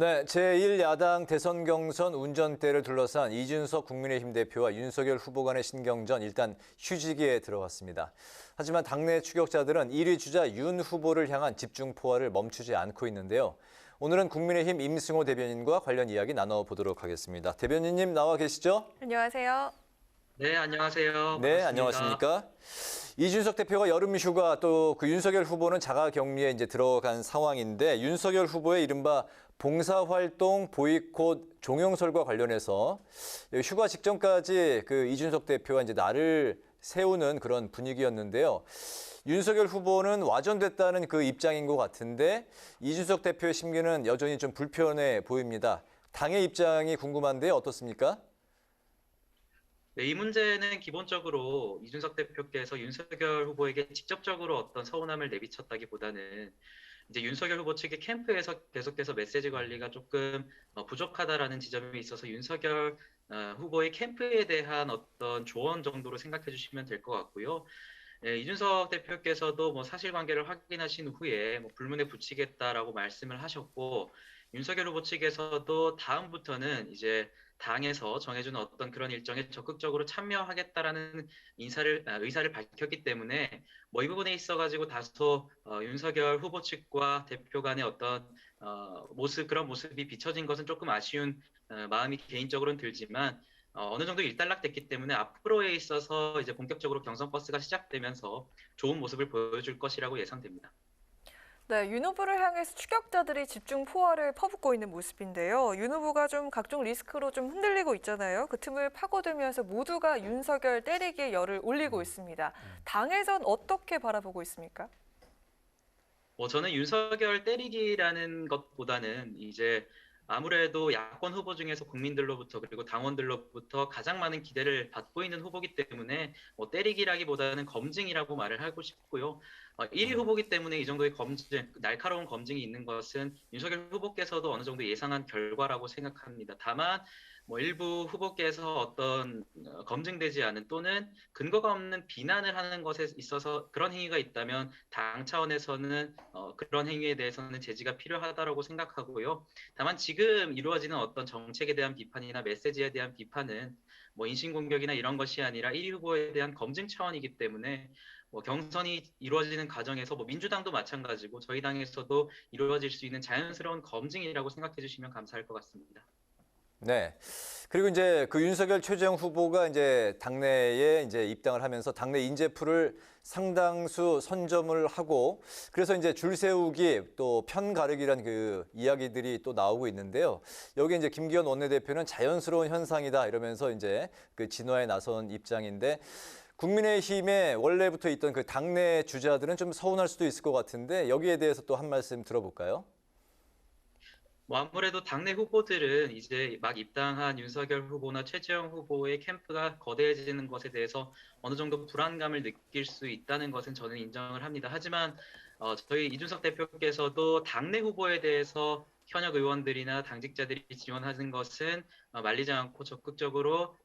네, 제1야당 대선 경선 운전대를 둘러싼 이준석 국민의힘 대표와 윤석열 후보 간의 신경전 일단 휴지기에 들어갔습니다. 하지만 당내 추격자들은 1위 주자 윤 후보를 향한 집중 포화를 멈추지 않고 있는데요. 오늘은 국민의힘 임승호 대변인과 관련 이야기 나눠보도록 하겠습니다. 대변인님 나와 계시죠? 안녕하세요. 네, 안녕하세요. 네, 반갑습니다. 안녕하십니까? 이준석 대표가 여름 휴가 또 그 윤석열 후보는 자가격리에 이제 들어간 상황인데 윤석열 후보의 이른바 봉사활동 보이콧 종용설과 관련해서 휴가 직전까지 그 이준석 대표가 이제 날을 세우는 그런 분위기였는데요. 윤석열 후보는 와전됐다는 그 입장인 것 같은데 이준석 대표의 심기는 여전히 좀 불편해 보입니다. 당의 입장이 궁금한데 어떻습니까? 네, 이 문제는 기본적으로 이준석 대표께서 윤석열 후보에게 직접적으로 어떤 서운함을 내비쳤다기보다는 이제 윤석열 후보 측의 캠프에서 계속해서 메시지 관리가 조금 부족하다라는 지점이 있어서 윤석열 후보의 캠프에 대한 어떤 조언 정도로 생각해 주시면 될 것 같고요. 예, 이준석 대표께서도 뭐 사실관계를 확인하신 후에 뭐 불문에 붙이겠다라고 말씀을 하셨고 윤석열 후보 측에서도 다음부터는 이제 당에서 정해주는 어떤 그런 일정에 적극적으로 참여하겠다라는 의사를 밝혔기 때문에 뭐 이 부분에 있어가지고 다소 윤석열 후보 측과 대표 간의 어떤 그런 모습이 비춰진 것은 조금 아쉬운 마음이 개인적으로는 들지만 어느 정도 일단락됐기 때문에 앞으로에 있어서 이제 본격적으로 경선 버스가 시작되면서 좋은 모습을 보여줄 것이라고 예상됩니다. 네, 윤 후보를 향해서 추격자들이 집중 포화를 퍼붓고 있는 모습인데요. 윤 후보가 좀 각종 리스크로 좀 흔들리고 있잖아요. 그 틈을 파고들면서 모두가 윤석열 때리기에 열을 올리고 있습니다. 당에선 어떻게 바라보고 있습니까? 저는 윤석열 때리기라는 것보다는 이제 아무래도 야권 후보 중에서 국민들로부터 그리고 당원들로부터 가장 많은 기대를 받고 있는 후보기 때문에 때리기라기보다는 검증이라고 말을 하고 싶고요. 1위 후보기 때문에 이 정도의 날카로운 검증이 있는 것은 윤석열 후보께서도 어느 정도 예상한 결과라고 생각합니다. 다만 일부 후보께서 어떤 검증되지 않은 또는 근거가 없는 비난을 하는 것에 있어서 그런 행위가 있다면 당 차원에서는 그런 행위에 대해서는 제지가 필요하다고 생각하고요. 다만 지금 이루어지는 어떤 정책에 대한 비판이나 메시지에 대한 비판은 인신공격이나 이런 것이 아니라 1위 후보에 대한 검증 차원이기 때문에 경선이 이루어지는 과정에서 민주당도 마찬가지고 저희 당에서도 이루어질 수 있는 자연스러운 검증이라고 생각해 주시면 감사할 것 같습니다. 네. 그리고 이제 그 윤석열 최재형 후보가 이제 당내에 이제 입당을 하면서 당내 인재풀을 상당수 선점을 하고 그래서 이제 줄 세우기 또 편 가르기란 그 이야기들이 또 나오고 있는데요. 여기 이제 김기현 원내대표는 자연스러운 현상이다 이러면서 이제 그 진화에 나선 입장인데 국민의힘에 원래부터 있던 그 당내 주자들은 좀 서운할 수도 있을 것 같은데 여기에 대해서 또 한 말씀 들어볼까요? 아무래도 당내 후보들은 이제 막 입당한 윤석열 후보나 최재형 후보의 캠프가 거대해지는 것에 대해서 어느 정도 불안감을 느낄 수 있다는 것은 저는 인정을 합니다. 하지만 저희 이준석 대표께서도 당내 후보에 대해서 현역 의원들이나 당직자들이 지원하는 것은 말리지 않고 적극적으로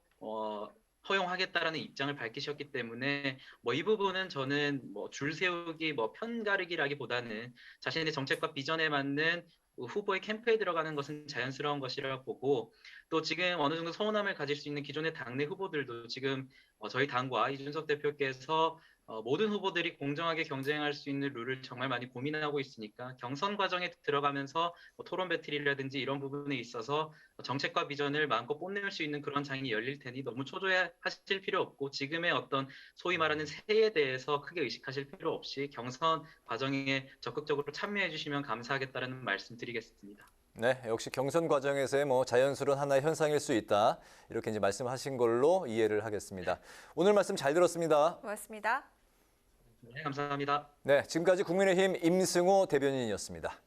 허용하겠다라는 입장을 밝히셨기 때문에 이 부분은 저는 줄 세우기, 편 가르기라기보다는 자신의 정책과 비전에 맞는 후보의 캠프에 들어가는 것은 자연스러운 것이라고 보고 또 지금 어느 정도 서운함을 가질 수 있는 기존의 당내 후보들도 지금 저희 당과 이준석 대표께서 모든 후보들이 공정하게 경쟁할 수 있는 룰을 정말 많이 고민하고 있으니까 경선 과정에 들어가면서 토론 배틀이라든지 이런 부분에 있어서 정책과 비전을 마음껏 뽐낼 수 있는 그런 장이 열릴 테니 너무 초조해하실 필요 없고 지금의 어떤 소위 말하는 세에 대해서 크게 의식하실 필요 없이 경선 과정에 적극적으로 참여해 주시면 감사하겠다는 말씀 드리겠습니다. 네, 역시 경선 과정에서의 자연스러운 하나의 현상일 수 있다. 이렇게 이제 말씀하신 걸로 이해를 하겠습니다. 오늘 말씀 잘 들었습니다. 고맙습니다. 네, 감사합니다. 네, 지금까지 국민의힘 임승호 대변인이었습니다.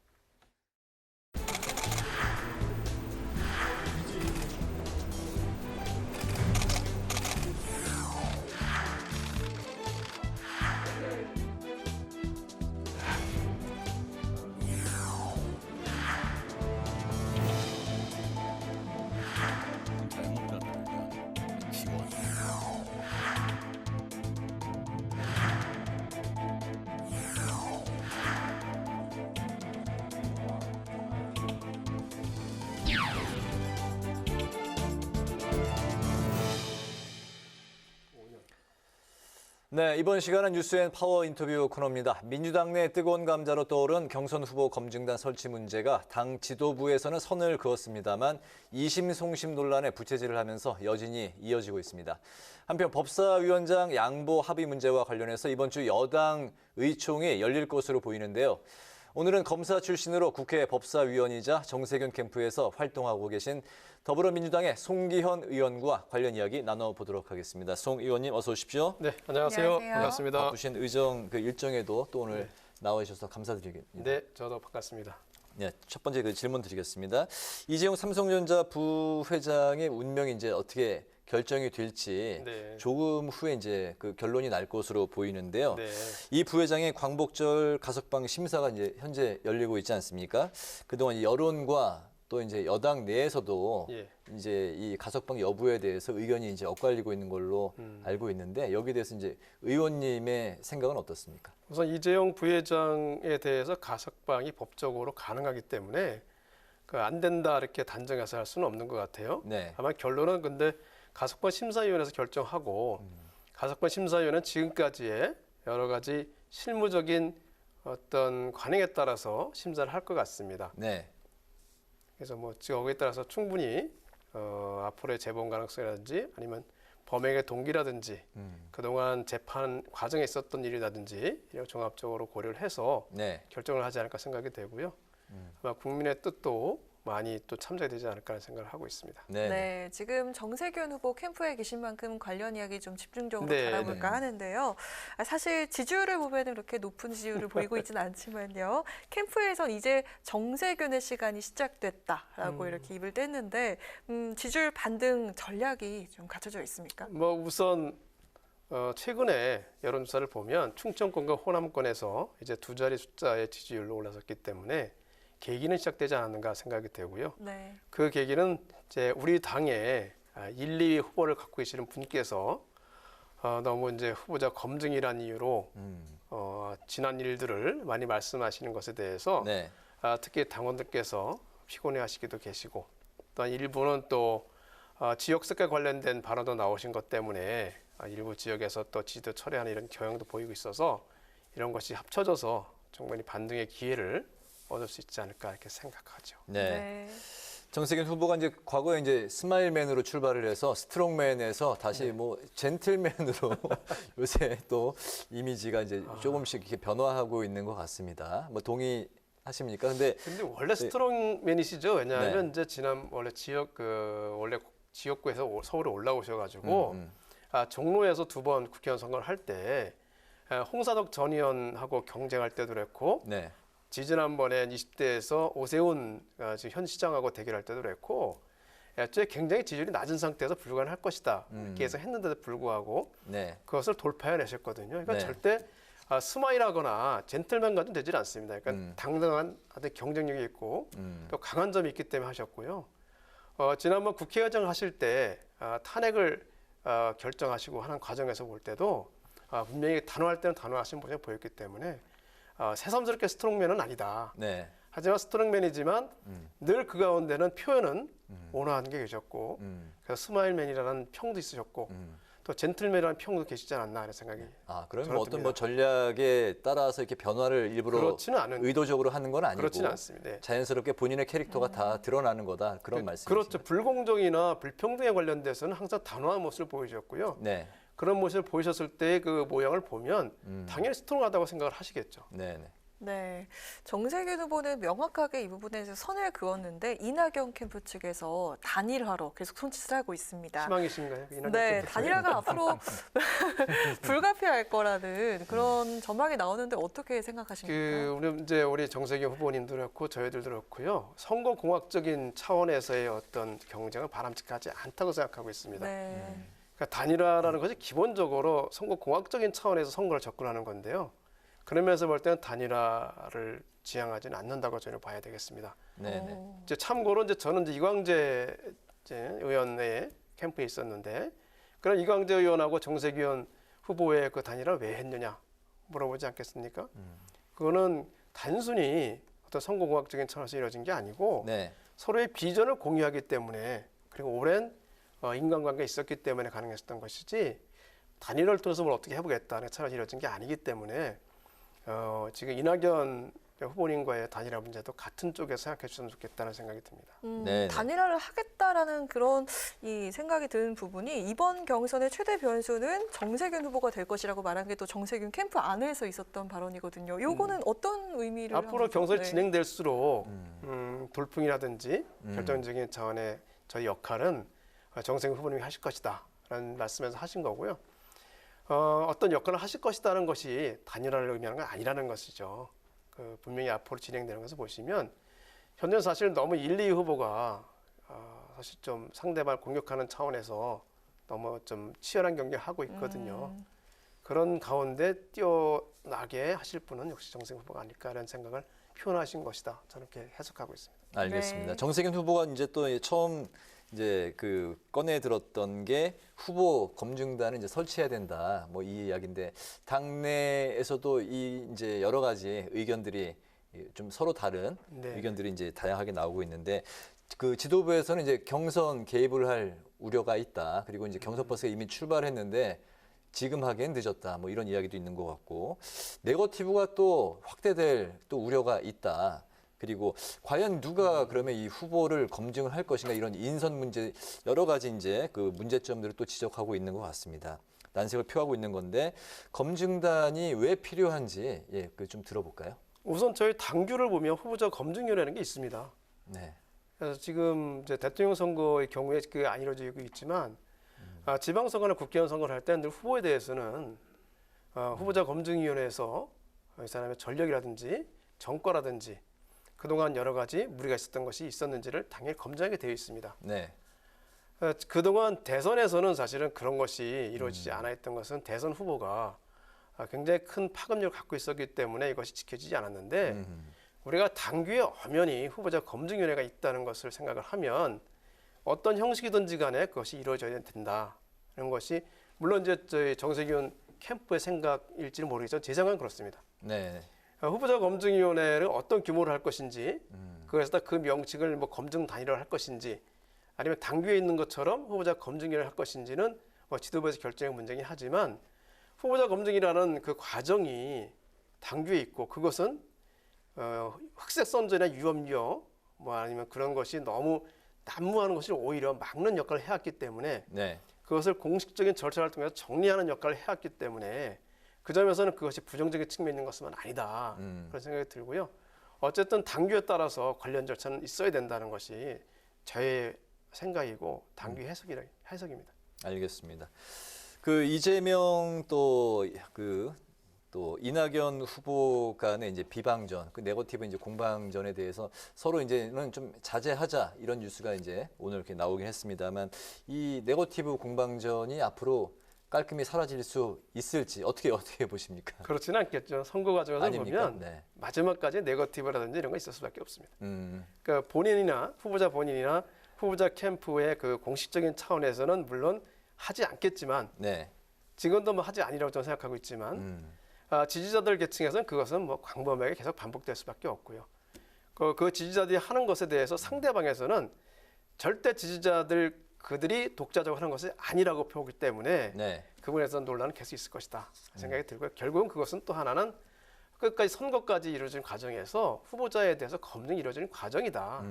네, 이번 시간은 뉴스앤 파워 인터뷰 코너입니다. 민주당 내 뜨거운 감자로 떠오른 경선 후보 검증단 설치 문제가 당 지도부에서는 선을 그었습니다만 2심 송심 논란에 부채질을 하면서 여진이 이어지고 있습니다. 한편 법사위원장 양보 합의 문제와 관련해서 이번 주 여당 의총이 열릴 것으로 보이는데요. 오늘은 검사 출신으로 국회 법사위원이자 정세균 캠프에서 활동하고 계신 더불어민주당의 송기현 의원과 관련 이야기 나눠보도록 하겠습니다. 송 의원님 어서 오십시오. 네, 안녕하세요. 반갑습니다. 바쁘신 의정 일정에도 또 오늘 나와주셔서 감사드립니다. 네, 저도 반갑습니다. 네, 첫 번째 질문 드리겠습니다. 이재용 삼성전자 부회장의 운명이 이제 어떻게 결정이 될지 조금 후에 이제 그 결론이 날 것으로 보이는데요. 이 부회장의 광복절 가석방 심사가 이제 현재 열리고 있지 않습니까? 그동안 이 여론과 또 이제 여당 내에서도 이제 이 가석방 여부에 대해서 의견이 이제 엇갈리고 있는 걸로 알고 있는데 여기에 대해서 이제 의원님의 생각은 어떻습니까? 우선 이재용 부회장에 대해서 가석방이 법적으로 가능하기 때문에 안 된다 이렇게 단정해서 할 수는 없는 것 같아요. 다만 결론은 근데 가석방 심사위원회에서 결정하고 가석방 심사위원회는 지금까지의 여러 가지 실무적인 어떤 관행에 따라서 심사를 할 것 같습니다. 그래서 뭐 거기에 따라서 충분히 앞으로의 재본 가능성이라든지 아니면 범행의 동기라든지 그동안 재판 과정에 있었던 일이라든지 이런 종합적으로 고려를 해서 결정을 하지 않을까 생각이 되고요. 아마 국민의 뜻도 많이 또 참작되지 않을까 하는 생각을 하고 있습니다. 네, 지금 정세균 후보 캠프에 계신 만큼 관련 이야기 좀 집중적으로 다뤄볼까 하는데요. 사실 지지율을 보면 그렇게 높은 지지율을 보이고 있지는 않지만요. 캠프에선 이제 정세균의 시간이 시작됐다라고 이렇게 입을 뗐는데 지지율 반등 전략이 좀 갖춰져 있습니까? 뭐 우선 최근에 여론조사를 보면 충청권과 호남권에서 이제 두 자리 숫자의 지지율로 올라섰기 때문에 계기는 시작되지 않았는가 생각이 되고요. 그 계기는 이제 우리 당의 1, 2위 후보를 갖고 계시는 분께서 너무 이제 후보자 검증이라는 이유로 지난 일들을 많이 말씀하시는 것에 대해서 특히 당원들께서 피곤해하시기도 계시고 또한 일부는 또 지역 색깔 관련된 발언도 나오신 것 때문에 일부 지역에서 또 지지도 철회하는 이런 경향도 보이고 있어서 이런 것이 합쳐져서 충분히 반등의 기회를 얻을 수 있지 않을까 이렇게 생각하죠. 정세균 후보가 이제 과거에 이제 스마일맨으로 출발을 해서 스트롱맨에서 다시 뭐 젠틀맨으로 요새 또 이미지가 이제 조금씩 이렇게 변화하고 있는 것 같습니다. 뭐 동의하십니까? 근데 원래 스트롱맨이시죠. 왜냐하면 이제 원래 원래 지역구에서 서울에 올라오셔가지고 종로에서 2번 국회의원 선거를 할 때 홍사덕 전 의원하고 경쟁할 때도 그랬고. 지지난번에 20대에서 오세훈 지금 현 시장하고 대결할 때도 그랬고 굉장히 지지율이 낮은 상태에서 불가능할 것이다 이렇게 해서 했는데도 불구하고 그것을 돌파해내셨거든요. 그러니까 절대 스마일하거나 젠틀맨 같은 되질 않습니다. 그러니까 당당한 아주 경쟁력이 있고 또 강한 점이 있기 때문에 하셨고요. 지난번 국회의장 하실 때 탄핵을 결정하시고 하는 과정에서 볼 때도 분명히 단호할 때는 단호하신 모습이 보였기 때문에 새삼스럽게 스트롱맨은 아니다. 하지만 스트롱맨이지만 늘 그 가운데는 표현은 온화한 게 계셨고 그래서 스마일맨이라는 평도 있으셨고 또 젠틀맨이라는 평도 계시지 않았나 하는 생각이 그러면 어떤 뭐 전략에 따라서 이렇게 변화를 일부러 의도적으로 하는 건 아니고 그렇지는 않습니다. 자연스럽게 본인의 캐릭터가 다 드러나는 거다 그런 말씀이시죠. 그렇죠. 불공정이나 불평등에 관련돼서는 항상 단호한 모습을 보여주셨고요. 그런 모습을 보이셨을 때 그 모양을 보면 당연히 스트롱하다고 생각을 하시겠죠. 정세균 후보는 명확하게 이 부분에서 선을 그었는데 이낙연 캠프 측에서 단일화로 계속 손짓을 하고 있습니다. 희망이신가요? 단일화가 앞으로 불가피할 거라는 그런 전망이 나오는데 어떻게 생각하십니까? 우리 정세균 후보님도 그렇고 저희들도 그렇고요. 선거 공학적인 차원에서의 어떤 경쟁은 바람직하지 않다고 생각하고 있습니다. 그러니까 단일화라는 것이 기본적으로 선거 공학적인 차원에서 선거를 접근하는 건데요. 그러면서 볼 때는 단일화를 지향하지는 않는다고 저는 봐야 되겠습니다. 이제 참고로 저는 이광재 의원의 캠프에 있었는데 그럼 이광재 의원하고 정세균 후보의 그 단일화를 왜 했느냐 물어보지 않겠습니까? 그거는 단순히 어떤 선거 공학적인 차원에서 이루어진 게 아니고 서로의 비전을 공유하기 때문에 그리고 오랜 인간관계가 있었기 때문에 가능했었던 것이지 단일화를 통해서 뭘 어떻게 해보겠다는 차원이 이루어진 게 아니기 때문에 지금 이낙연 후보님과의 단일화 문제도 같은 쪽에서 생각해 주셨으면 좋겠다는 생각이 듭니다. 단일화를 하겠다라는 그런 이 생각이 드는 부분이 이번 경선의 최대 변수는 정세균 후보가 될 것이라고 말한 게 또 정세균 캠프 안에서 있었던 발언이거든요. 요거는 어떤 의미를 앞으로 하면서, 경선이 네. 진행될수록 돌풍이라든지 결정적인 차원의 저희 역할은 정세균 후보님이 하실 것이다 라는 말씀에서 하신 거고요. 어떤 역할을 하실 것이다는 것이 단일화를 의미하는 건 아니라는 것이죠. 분명히 앞으로 진행되는 것을 보시면 현재 사실 너무 1, 2 후보가 사실 좀 상대방을 공격하는 차원에서 너무 좀 치열한 경기를 하고 있거든요. 그런 가운데 뛰어나게 하실 분은 역시 정세균 후보가 아닐까라는 생각을 표현하신 것이다. 저는 그렇게 해석하고 있습니다. 알겠습니다. 네. 정세균 후보가 이제 또 처음 이제 꺼내 들었던 게 후보 검증단을 이제 설치해야 된다. 뭐 이 이야기인데 당내에서도 이제 여러 가지 의견들이 좀 서로 다른 의견들이 이제 다양하게 나오고 있는데 지도부에서는 이제 경선 개입을 할 우려가 있다. 그리고 이제 경선 버스가 이미 출발했는데 지금 하기엔 늦었다. 뭐 이런 이야기도 있는 것 같고 네거티브가 또 확대될 또 우려가 있다. 그리고 과연 누가 그러면 이 후보를 검증을 할 것인가 이런 인선 문제 여러 가지 이제 문제점들을 또 지적하고 있는 것 같습니다. 난색을 표하고 있는 건데 검증단이 왜 필요한지 좀 들어볼까요? 우선 저희 당규를 보면 후보자 검증위원회라는 게 있습니다. 네. 그래서 지금 이제 대통령 선거의 경우에 그게 안 이루어지고 있지만 지방선거나 국회의원 선거를 할 때는 늘 후보에 대해서는 후보자 검증위원회에서 이 사람의 전력이라든지 정과라든지 그동안 여러 가지 무리가 있었던 것이 있었는지를 당연히 검증하게 되어 있습니다. 네. 그동안 대선에서는 사실은 그런 것이 이루어지지 않아 있던 것은 대선 후보가 굉장히 큰 파급력을 갖고 있었기 때문에 이것이 지켜지지 않았는데 우리가 당규에 엄연히 후보자 검증위원회가 있다는 것을 생각을 하면 어떤 형식이든지 간에 그것이 이루어져야 된다는 것이 물론 이제 저희 정세균 캠프의 생각일지는 모르겠지만 제 생각은 그렇습니다. 네. 후보자 검증위원회를 어떤 규모로 할 것인지 그래서 그 명칭을 뭐 검증 단위로 할 것인지 아니면 당규에 있는 것처럼 후보자 검증위를 할 것인지는 뭐 지도부에서 결정의 문제긴 하지만 후보자 검증이라는 그 과정이 당규에 있고 그것은 흑색 선전이나 유언비어 뭐 아니면 그런 것이 너무 난무하는 것을 오히려 막는 역할을 해왔기 때문에 그것을 공식적인 절차를 통해서 정리하는 역할을 해왔기 때문에 그 점에서는 그것이 부정적인 측면이 있는 것은 아니다 그런 생각이 들고요. 어쨌든 당규에 따라서 관련 절차는 있어야 된다는 것이 저의 생각이고 당규 해석입니다. 알겠습니다. 이재명 또 이낙연 후보 간의 이제 비방전, 네거티브 이제 공방전에 대해서 서로 이제는 좀 자제하자 이런 뉴스가 이제 오늘 이렇게 나오긴 했습니다만 이 네거티브 공방전이 앞으로 깔끔히 사라질 수 있을지 어떻게 보십니까? 그렇지는 않겠죠. 선거 과정에서 아닙니까? 보면 마지막까지 네거티브라든지 이런 거 있을 수밖에 없습니다. 그러니까 본인이나 후보자 본인이나 후보자 캠프의 그 공식적인 차원에서는 물론 하지 않겠지만 지금도 뭐 하지 아니라고 저는 생각하고 있지만 지지자들 계층에서는 그것은 뭐 광범위하게 계속 반복될 수밖에 없고요. 그 지지자들이 하는 것에 대해서 상대방에서는 절대 그들이 독자적으로 하는 것이 아니라고 보기 때문에 그분에서 논란은 계속 있을 것이다 생각이 들고요. 결국은 그것은 또 하나는 끝까지 선거까지 이루어지는 과정에서 후보자에 대해서 검증이 이루어지는 과정이다.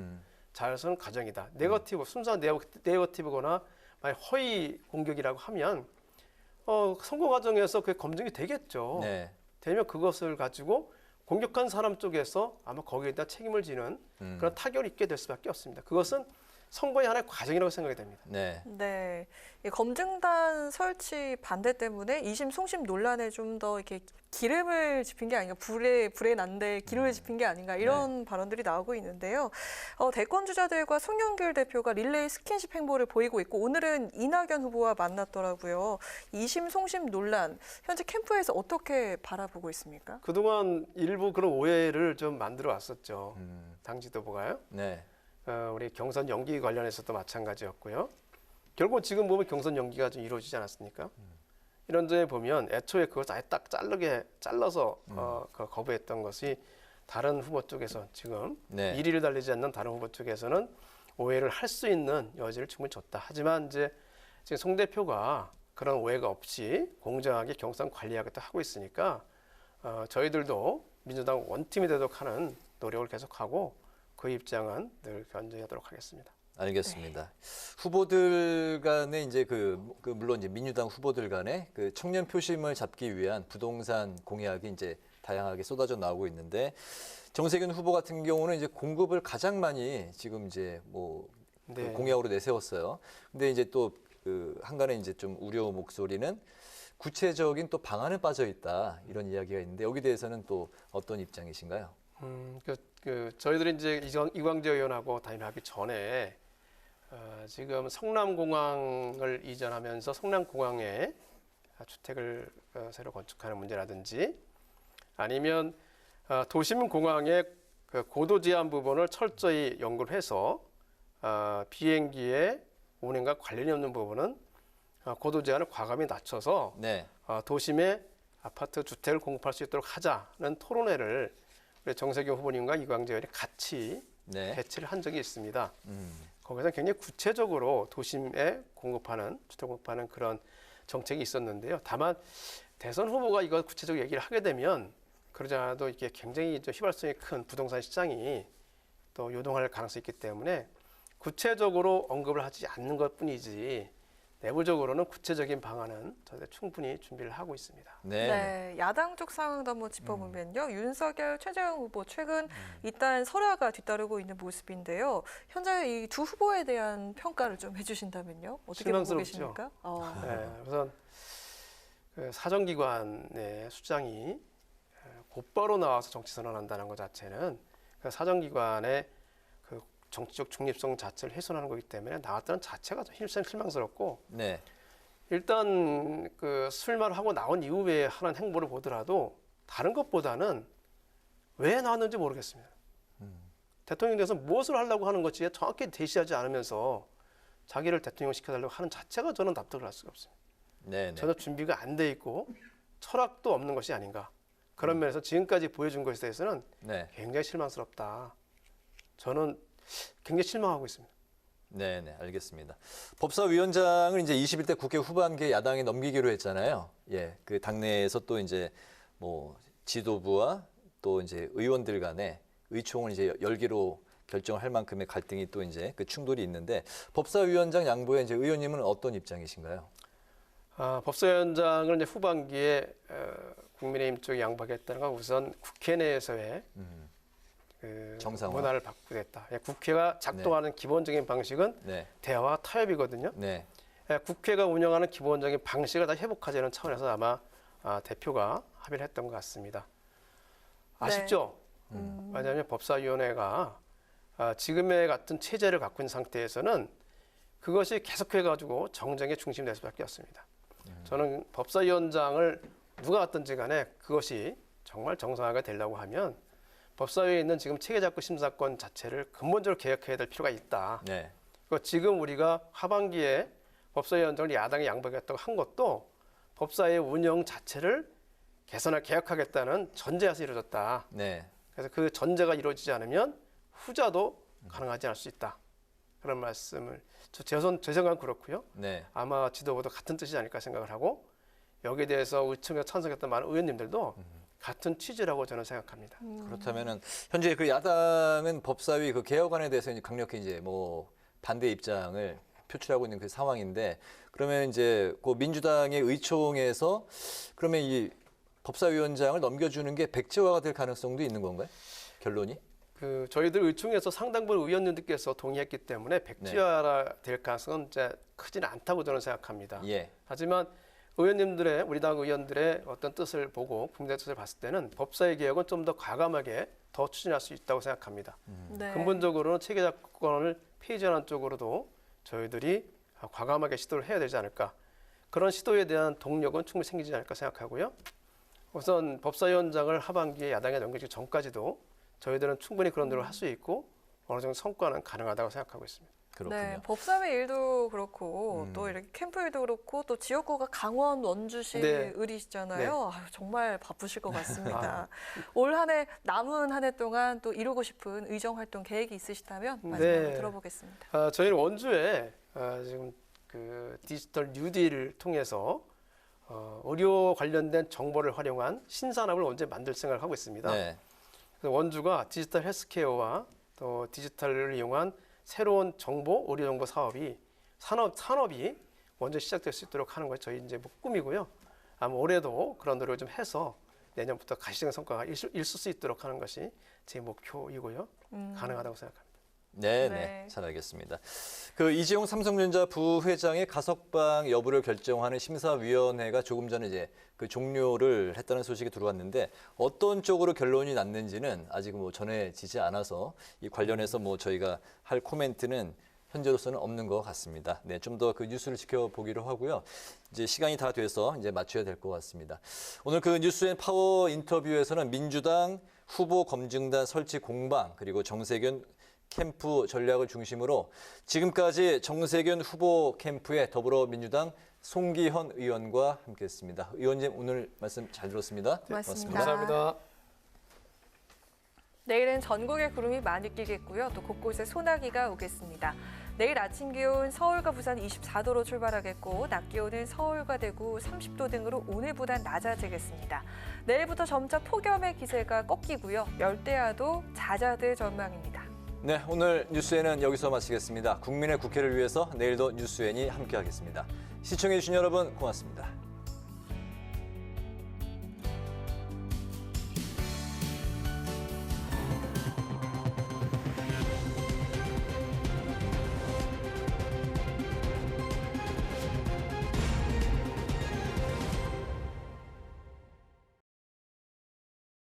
자연스러운 과정이다. 네거티브, 순수한 네거티브거나 허위 공격이라고 하면 선거 과정에서 그게 검증이 되겠죠. 되면 그것을 가지고 공격한 사람 쪽에서 아마 거기에 대한 책임을 지는 그런 타결이 있게 될 수밖에 없습니다. 그것은 선거의 하나의 과정이라고 생각이 됩니다. 네. 이 검증단 설치 반대 때문에 2심, 송심 논란에 좀 더 이렇게 기름을 지핀 게 아닌가, 불에 난데 기름을 지핀 게 아닌가 이런 발언들이 나오고 있는데요. 대권 주자들과 송영길 대표가 릴레이 스킨십 행보를 보이고 있고 오늘은 이낙연 후보와 만났더라고요. 2심, 송심 논란 현재 캠프에서 어떻게 바라보고 있습니까? 그동안 일부 그런 오해를 좀 만들어 왔었죠. 당 지도부가요. 우리 경선 연기 관련해서도 마찬가지였고요. 결국 지금 보면 경선 연기가 좀 이루어지지 않았습니까? 이런 점에 보면 애초에 그것을 아예 딱 잘라서 거부했던 것이 다른 후보 쪽에서 지금 1위를 달리지 않는 다른 후보 쪽에서는 오해를 할 수 있는 여지를 충분히 줬다. 하지만 이제 지금 송 대표가 그런 오해가 없이 공정하게 경선 관리하겠다 하고 있으니까 저희들도 민주당 원팀이 되도록 하는 노력을 계속하고 그 입장은 늘 견지하도록 하겠습니다. 알겠습니다. 후보들 간에 이제 물론 이제 민주당 후보들 간에 그 청년 표심을 잡기 위한 부동산 공약이 이제 다양하게 쏟아져 나오고 있는데 정세균 후보 같은 경우는 이제 공급을 가장 많이 지금 이제 그 공약으로 내세웠어요. 근데 이제 또 한간에 이제 좀 우려 목소리는 구체적인 또 방안에 빠져 있다 이런 이야기가 있는데 여기 대해서는 또 어떤 입장이신가요? 저희들이 이제 이광재 의원하고 담임하기 전에 지금 성남공항을 이전하면서 성남공항에 주택을 새로 건축하는 문제라든지 아니면 도심공항의 고도 제한 부분을 철저히 연구를 해서 비행기의 운행과 관련이 없는 부분은 고도 제한을 과감히 낮춰서 도심에 아파트 주택을 공급할 수 있도록 하자는 토론회를 우리 정세균 후보님과 이광재 의원이 같이 개최를 한 적이 있습니다. 거기서 굉장히 구체적으로 도심에 주택 공급하는 그런 정책이 있었는데요. 다만 대선 후보가 이거 구체적으로 얘기를 하게 되면 그러지 않아도 이게 굉장히 휘발성이 큰 부동산 시장이 또 요동할 가능성이 있기 때문에 구체적으로 언급을 하지 않는 것뿐이지 내부적으로는 구체적인 방안은 저희가 충분히 준비를 하고 있습니다. 네, 야당 쪽 상황도 한번 짚어보면요. 윤석열, 최재형 후보 최근 일단 설화가 뒤따르고 있는 모습인데요. 현재 이 두 후보에 대한 평가를 좀 해주신다면요. 어떻게 보고 계십니까? 우선 사정기관의 수장이 곧바로 나와서 정치 선언한다는 것 자체는 사정기관의 정치적 중립성 자체를 훼손하는 거기 때문에 나왔다는 자체가 좀 실망스럽고 일단 술말을 하고 나온 이후에 하는 행보를 보더라도 다른 것보다는 왜 나왔는지 모르겠습니다. 대통령에 대해서 무엇을 하려고 하는 것지 정확히 제시하지 않으면서 자기를 대통령 시켜달라고 하는 자체가 저는 납득을 할 수가 없습니다. 전혀 준비가 안 돼 있고 철학도 없는 것이 아닌가. 그런 면에서 지금까지 보여준 것에 대해서는 굉장히 실망스럽다. 저는 굉장히 실망하고 있습니다. 네, 알겠습니다. 법사위원장을 이제 21대 국회 후반기에 야당에 넘기기로 했잖아요. 그 당내에서 또 이제 지도부와 또 이제 의원들 간에 의총을 이제 열기로 결정할 만큼의 갈등이 또 이제 그 충돌이 있는데 법사위원장 양보에 이제 의원님은 어떤 입장이신가요? 법사위원장을 이제 후반기에 국민의힘 쪽에 양보하겠다는 건 우선 국회 내에서의 정상화. 문화를 바꾸겠다. 국회가 작동하는 기본적인 방식은 대화와 타협이거든요. 국회가 운영하는 기본적인 방식을 다 회복하자는 차원에서 아마 대표가 합의를 했던 것 같습니다. 아쉽죠? 왜냐하면 법사위원회가 지금의 같은 체제를 갖고 있는 상태에서는 그것이 계속해가지고 정쟁의 중심이 될 수밖에 없습니다. 저는 법사위원장을 누가 왔든지 간에 그것이 정말 정상화가 되려고 하면 법사위에 있는 지금 체계작구 심사권 자체를 근본적으로 개혁해야 될 필요가 있다. 지금 우리가 하반기에 법사위원장을 야당에 양보하겠다고 한 것도 법사위의 운영 자체를 개선하고 개혁하겠다는 전제에서 이루어졌다. 그래서 그 전제가 이루어지지 않으면 후자도 가능하지 않을 수 있다. 그런 말씀을 제 생각은 그렇고요. 아마 지도부도 같은 뜻이 아닐까 생각을 하고 여기에 대해서 의총에 찬성했던 많은 의원님들도 같은 취지라고 저는 생각합니다. 그렇다면은 현재 그 야당은 법사위 그 개혁안에 대해서 이제 강력히 이제 반대 입장을 표출하고 있는 그 상황인데 그러면 이제 그 민주당의 의총에서 그러면 이 법사위원장을 넘겨주는 게 백지화가 될 가능성도 있는 건가요? 결론이? 저희들 의총에서 상당 부분 의원님들께서 동의했기 때문에 백지화가 될 가능성은 이제 크지는 않다고 저는 생각합니다. 하지만 우리 당 의원들의 어떤 뜻을 보고 국민의 뜻을 봤을 때는 법사위 개혁은 좀 더 과감하게 더 추진할 수 있다고 생각합니다. 근본적으로는 체계작권을 폐지하는 쪽으로도 저희들이 과감하게 시도를 해야 되지 않을까. 그런 시도에 대한 동력은 충분히 생기지 않을까 생각하고요. 우선 법사위원장을 하반기에 야당에 넘기기 전까지도 저희들은 충분히 그런 노력을 할 수 있고 어느 정도 성과는 가능하다고 생각하고 있습니다. 네, 법사위 일도 그렇고 또 이렇게 캠프 일도 그렇고 또 지역구가 강원, 원주시 을이시잖아요. 정말 바쁘실 것 같습니다. 올 한 해 남은 한 해 동안 또 이루고 싶은 의정 활동 계획이 있으시다면 말씀 한번 들어보겠습니다. 저희는 원주에 지금 그 디지털 뉴딜을 통해서 의료 관련된 정보를 활용한 신산업을 언제 만들 생각을 하고 있습니다. 네. 그래서 원주가 디지털 헬스케어와 또 디지털을 이용한 새로운 정보, 의료 정보 사업이 산업이 먼저 시작될 수 있도록 하는 것이 저희 이제 꿈이고요. 아마 올해도 그런 노력을 좀 해서 내년부터 가시적인 성과가 있을 수 있도록 하는 것이 제 목표이고요. 가능하다고 생각합니다. 네, 잘 알겠습니다. 그 이재용 삼성전자 부회장의 가석방 여부를 결정하는 심사위원회가 조금 전에 이제 그 종료를 했다는 소식이 들어왔는데 어떤 쪽으로 결론이 났는지는 아직 뭐 전해지지 않아서 이 관련해서 뭐 저희가 할 코멘트는 현재로서는 없는 것 같습니다. 네, 좀 더 그 뉴스를 지켜보기로 하고요. 이제 시간이 다 돼서 이제 맞춰야 될 것 같습니다. 오늘 그 뉴스앤파워 인터뷰에서는 민주당 후보 검증단 설치 공방 그리고 정세균 캠프 전략을 중심으로 지금까지 정세균 후보 캠프의 더불어민주당 송기현 의원과 함께했습니다. 의원님 오늘 말씀 잘 들었습니다. 고맙습니다. 감사합니다. 내일은 전국에 구름이 많이 끼겠고요. 또 곳곳에 소나기가 오겠습니다. 내일 아침 기온 서울과 부산 24도로 출발하겠고 낮 기온은 서울과 대구 30도 등으로 오늘보단 낮아지겠습니다. 내일부터 점차 폭염의 기세가 꺾이고요. 열대야도 잦아들 전망입니다. 네, 오늘 뉴스엔은 여기서 마치겠습니다. 국민의 국회를 위해서 내일도 뉴스엔이 함께하겠습니다. 시청해주신 여러분 고맙습니다.